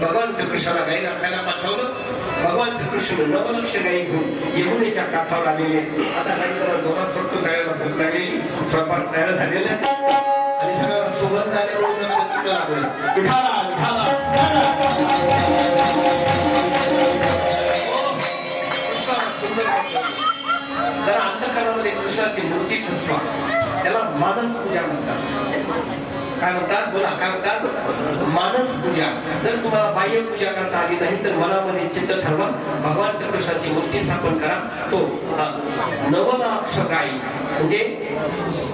भगवान श्रीकृष्णाला गाई राखायला पाठवलं. भगवान श्रीकृष्ण नवलक्ष गाई घेऊन यमुनेच्या काठावर आलेले. आता गाईला जोरात सोडतो, सगळ्याला भूक लागलेली, स्वयंपाक तयार झालेला आणि सगळं सोबत झाल्यामुळे लागलं. विठाला विठाला जरा अंधकारामध्ये कृष्णाची मूर्ती ठसवा, त्याला मानस पूजा म्हणतात. काय म्हणतात? बोला, काय म्हणतात? मानस पूजा. जर तुम्हाला बाह्य पूजा करता आली नाही तर मनामध्ये चित्त ठरवा, भगवान श्रीकृष्णाची मूर्ती स्थापन करा. तो नवलाक्ष गाई म्हणजे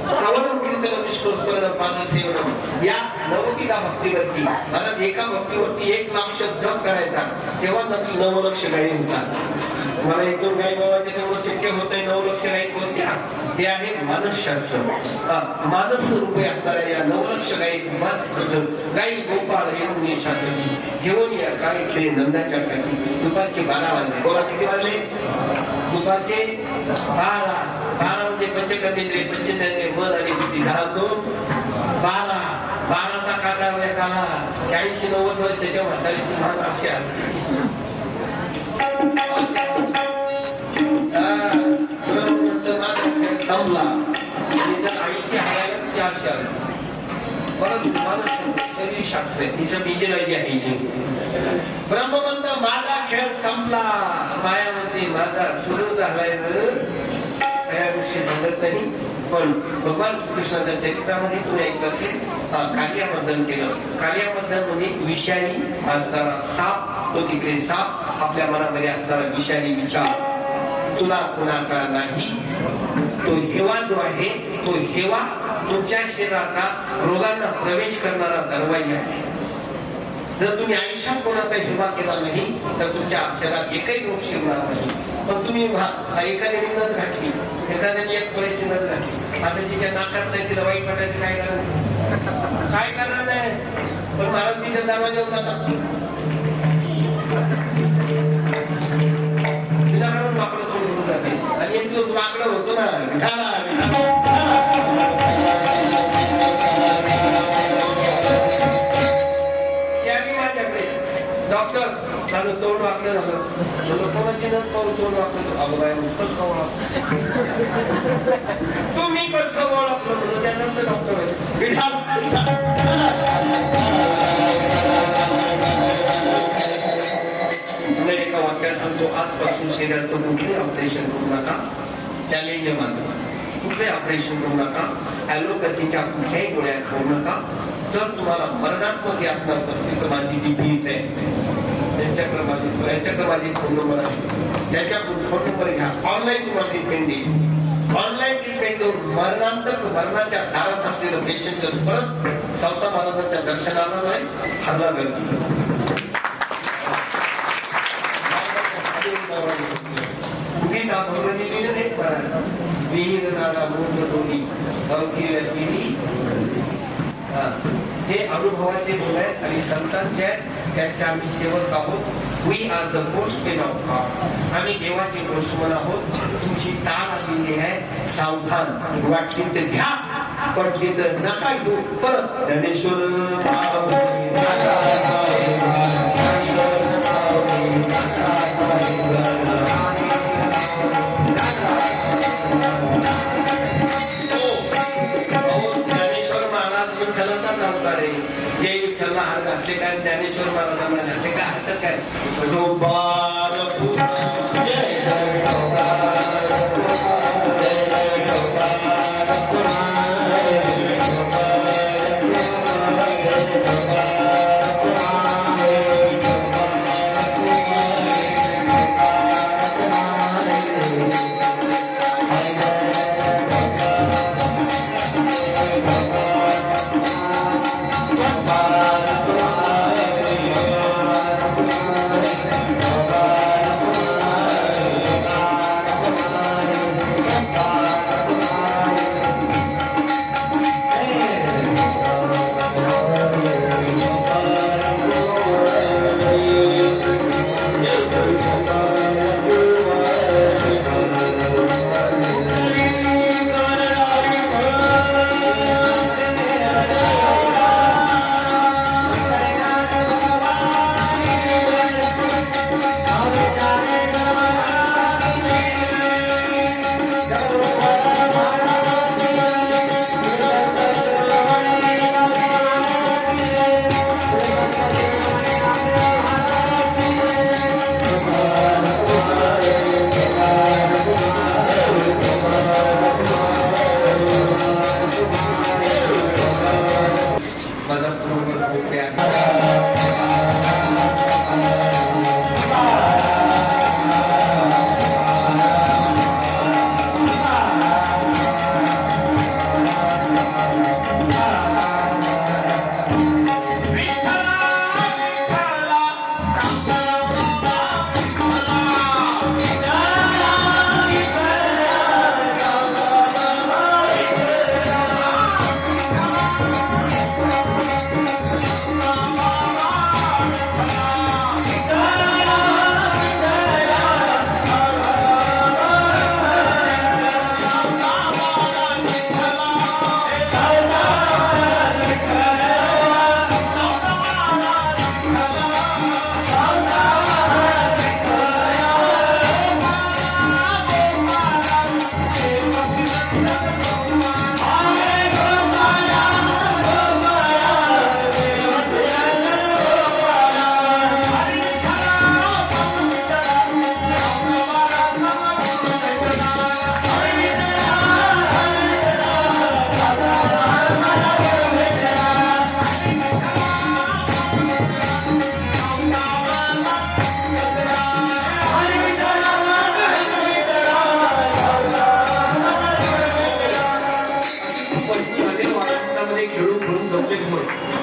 श्रवण कीर्तन विष्णू स्मरण पाद सेवन या नवविधा भक्तीवरती मला एका भक्तीवरती 1 लाख जप करायचा, तेव्हा नक्की 9 लक्ष गायी होतात. मला 1-2 गायी बाबाचे तेवढं शक्य होत नाही. 9 लक्ष गायी कोणत्या? ते आहे मानसशास्त्र. मानस रूपे असणाऱ्या या 9 लक्ष गायी गायी गोपाळ यमुने शास्त्री घेऊन या काळी खेळी नंदाच्या टाकी. दुपारचे 12 वाजले. बोला, किती वाजले? दुपारचे 12. 12 म्हणजे पंचकर्मेंद्रिय, पंचेंद्रिय, मन आणि बुद्धी 10-2 12. 12चा काटा काला 80-90 वर्षाच्या म्हातारीची मान अशी आली. संपला आईची हाडाची अशी आली. परंतु मानस शरीर शास्त्र हिचं फिजिओलॉजी आहे जी. ब्रह्म म्हणतो माझा खेळ संपला, माया म्हणते माझा सुरू झालाय. सगळ्या गोष्टी समजत नाही, पण भगवान श्रीकृष्णाच्या चरित्रामध्ये तुम्ही ऐकलं असेल कार्याबद्दल केलं. कार्याबद्दल म्हणजे विषारी असणारा साप, तो तिकडे साप आपल्या मनामध्ये असणारा विषारी विचार तुला कुणाचा नाही. तो हेवा जो आहे तो हेवा तुमच्या शरीराचा रोगांना प्रवेश करणारा दरवाजा आहे. जर तुम्ही आयुष्यात कोणाचा हेवा केला नाही तर तुमच्या शरीरात एकही रोग शिरणार नाही. पण तुम्ही एखाद्याने नद घातली, एखाद्याने 1 पैसे नद घातली, आता तिच्या नाकात नाही, तिला वाईट वाटायचं काय कारण? काय कारण नाही. पण महाराज तिच्या दरवाजावर जातात, तिला कारण वाकडं तोडून जाते आणि एक दिवस वाकडं होतो डॉक्टर माझं तोंड वाकडं झालं. कोणाची न तोंड वाकडं अगोदर कसं तुम्ही कसं ओळखलं त्यांना डॉक्टर एका वाक्यात सांगतो, आजपासून शरीराचं कुठले ऑपरेशन करू नका. चॅलेंज मानतो, कुठले ऑपरेशन करू नका. ॲलोपॅथीच्या कुठल्याही गोळ्या खाऊ नका. जर तुम्हाला मरणात्मक यातना असतील तर माझी डीपी आहे, त्यांच्याकडे माझी फोन नंबर आहे, त्याच्याकडून फोन नंबर घ्या. ऑनलाईन तुम्हाला ट्रीटमेंट देईल. ऑनलाईन ट्रीटमेंट देऊन मरणाच्या दारात असलेलं पेशंट जर परत सावता महाराजांच्या दर्शनाला नाही हरला गरज हे अनुभवाचे बोल आहेत आणि संतांचे आहेत. त्याचे आम्ही सेवक आहोत. We are the postman of God. आम्ही देवाचे पोस्टमन आहोत. तुमची तार आलेली आहे, सावधान. वाटली तर घ्या, पटली तर नका घेऊ. परत धनेश्वर जे विठ्ठलला हार घातले काय ज्ञानेश्वर महाराजांना घातले काय अर्थ काय.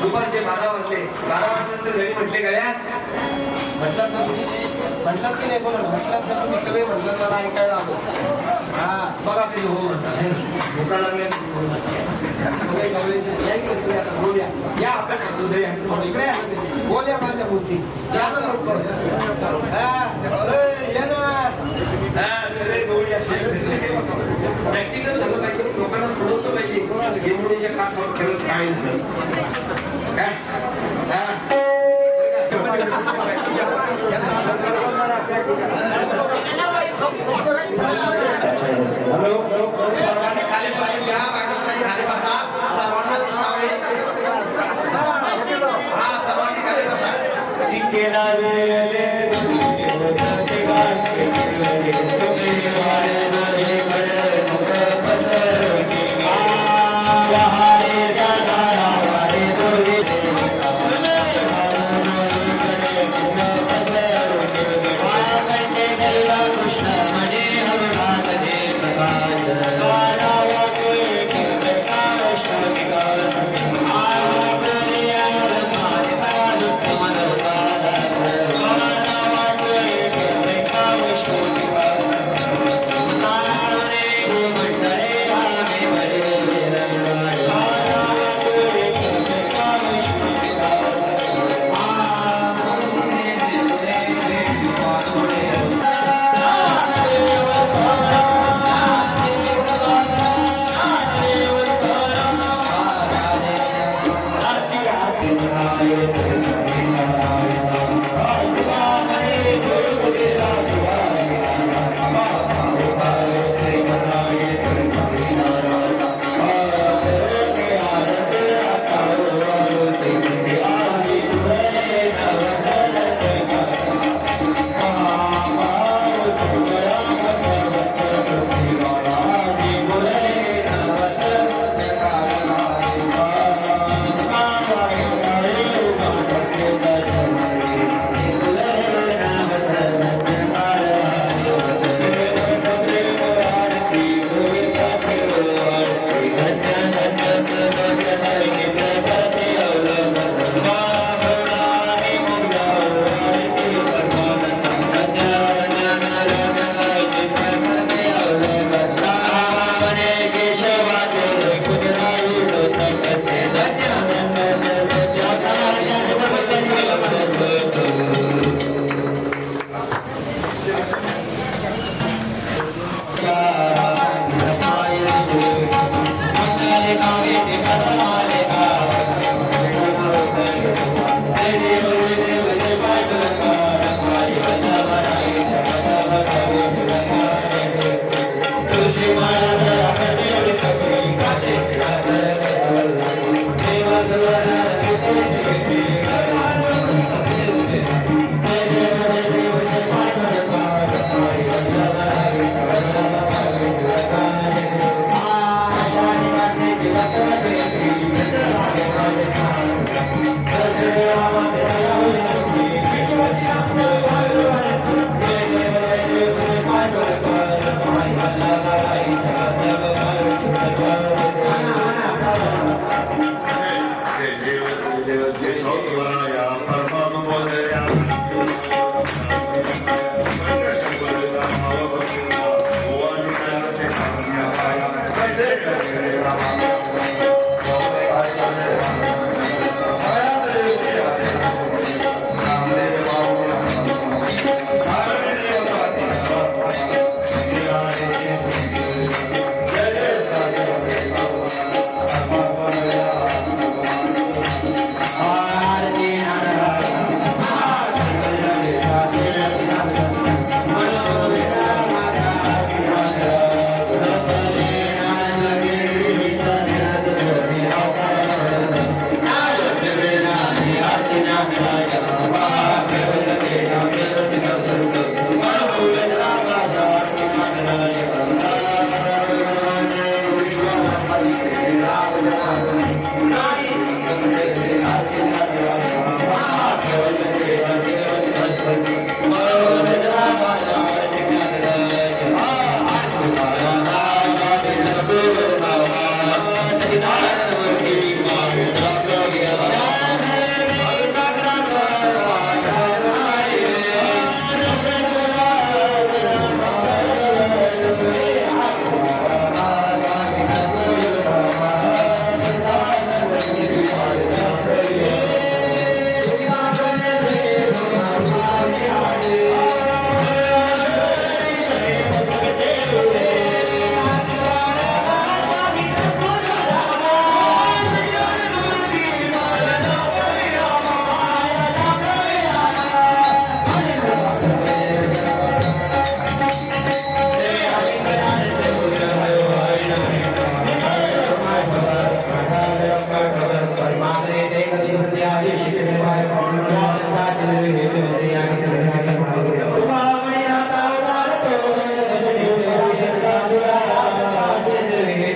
दुपारचे 12 वाजले. 12 वाजल्यानंतर घरी म्हटले गड्या म्हटलं की नाही बोला म्हटलं तर तुम्ही सगळे म्हटलं मला ऐकायला आलो. हा बघा कधी हो म्हणतात भूका लागल्या बोलूया या आपण इकडे बोलूया माझ्या बोलती या ना लवकर सगळे बोलूया प्रॅक्टिकल झालं पाहिजे, लोकांना सोडवलं पाहिजे यमुनेच्या काठावर खरंच काय झालं काय. हॅलो, सर्वांनी खाली बसून घ्या, बाकीचे खाली बसा, सर्वांना दिसावे. हा, सर्वांनी खाली बसा. सिंकेला वेले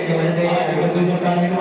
तुझे कारण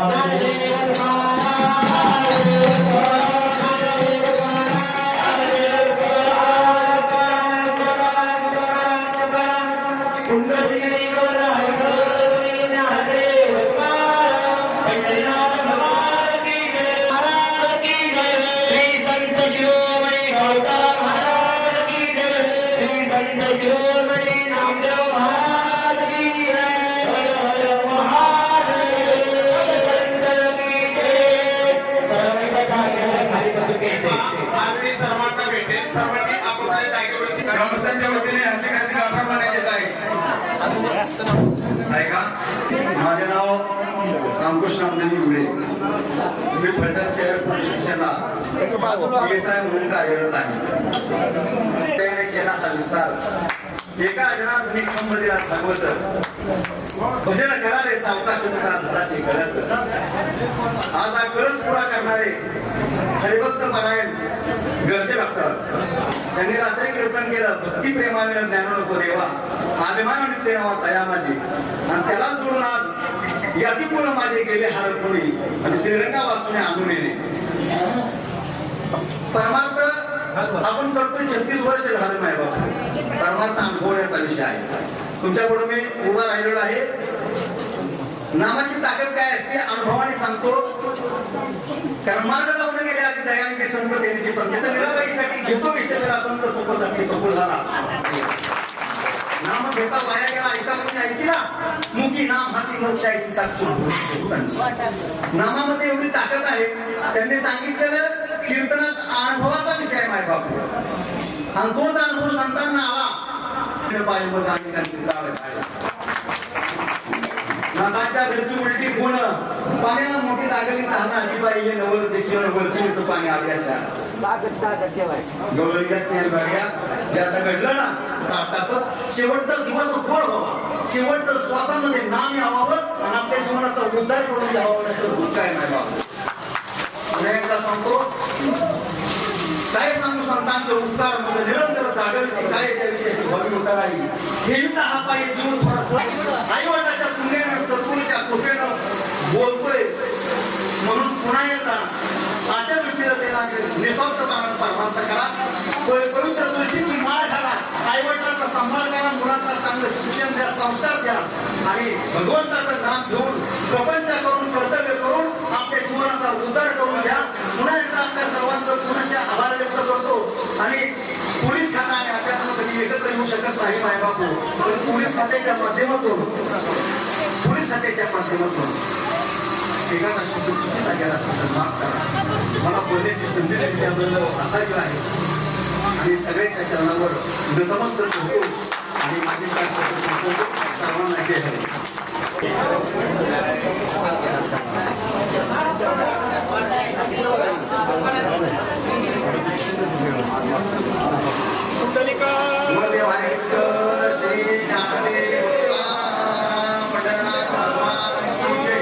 सर्वांना भेटेल. सर्वांनी आपापल्या जागेवरती ग्रामस्थांच्या वतीने हार्दिक हार्दिक आभार मानण्यात येत आहे. ऐका, माझे नाव रामकृष्ण आमदेवी गुळे. मी फलटण शहर पोलीस स्टेशनला PSI म्हणून कार्यरत आहे. त्याने केला हा विस्तार एका जनार्दनी कंबदिला भागवत भजन करारे सावकाश तुका सदाशी कळस. आज हा कळस पुरा करणारे हरिभक्त परायण गरजे डॉक्टर त्यांनी रात्री कीर्तन केलं. भक्ती प्रेमाने ज्ञान नको देवा अभिमान नित्य नावा तया माझी. आणि त्याला जोडून आज याती कुल माझे गेले हार कोणी आणि श्रीरंगा वाचूने आणून येणे. परमार्थ आपण करतोय 36 वर्ष झालं नाही बाबा. परमार्थ अनुभवण्याचा विषय आहे. तुमच्या पुढे मी उभा राहिलेलो आहे. नामाची ताकद काय असते अनुभवाने सांगतो. कर्मार्ग जाऊन गेले आधी दयानिधी संत देवीची पंडित मीराबाईसाठी घेतो विषय मेरा संत सोपसाठी सफल झाला. नाम घेता वाया गेला ऐसा म्हणजे ऐकला मुखी नाम हाती मोक्षाची साक्षी. नामामध्ये एवढी ताकद आहे. त्यांनी सांगितलेलं कीर्तनात अनुभवाचा विषय आहे माय बापू. आणि तोच अनुभव संतांना आला पाहिजे अनेकांची चाळ काय नातांच्या घरची उलटी गुण पाण्याला मोठी लागली तहान आजीबाई हे नवर देखील वरचणीचं पाणी आले अशा गवळीला स्नेह गाड्या जे आता घडलं ना तसं शेवटचा दिवस गोड व्हावा. शेवटचं श्वासामध्ये नाम यावावं आणि आपल्या जीवनाचा उद्धार करून घ्यावा याचं भूत काय नाही बाबा. पुन्हा एकदा सांगतो काय सांगू संतांचे उपकार मध्ये निरंतर जागृती काय द्यावी त्याची भावी उतार आहे. देवीचा हा पाय जीव थोडासा आई वडिलाच्या पुण्यानं सद्गुरूच्या कृपेनं बोलतोय म्हणून पुन्हा एकदा आचरणशीलतेला निस्वार्थपणानं परमार्थ करा. पवित्र तुळशीची माळ घाला. आई वडिलांचा सांभाळ करा. मुलांना चांगलं शिक्षण द्या संस्कार द्या आणि भगवंताचं नाम घेऊन प्रपंच करून कर्तव्य करून आपल्या जीवनाचा उद्धार करून घ्या. पुन्हा एकदा आपल्या सर्वांचं पुनश्च आभार व्यक्त करतो. आणि पोलीस खाता आणि अध्यात्म कधी एकत्र येऊ शकत नाही माय बापू. पण पोलीस खात्याच्या माध्यमातून एखादा शब्द चुकीचा गेला असेल तर माफ करा. मला बोलण्याची संधी दिली त्याबद्दल आभारी आहे. आणि सगळ्यांच्या चरणावर नतमस्तक होतो आणि माझे काय शब्द संपवतो. सर्वांना जय हरी. श्री ज्ञानदेव पंढरनाथ भगवान की जय.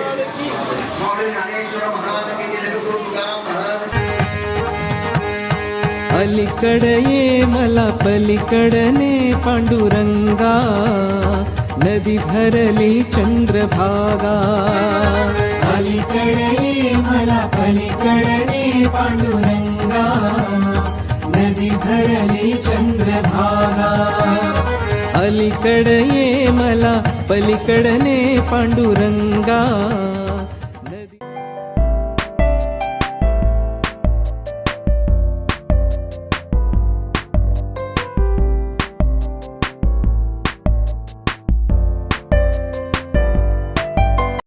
माऊली ज्ञानेश्वर महाराज की जय. जगद्गुरु तुकाराम महाराज. अलीकडे ये मला पलीकडने पांडुरंगा नदी भरली चंद्रभागा. अलीकडे ये मला पलीकडने पांडुरंगा नदी भरली चंद्रभागा. अलीकडे ये मला पलीकडने पांडुरंगा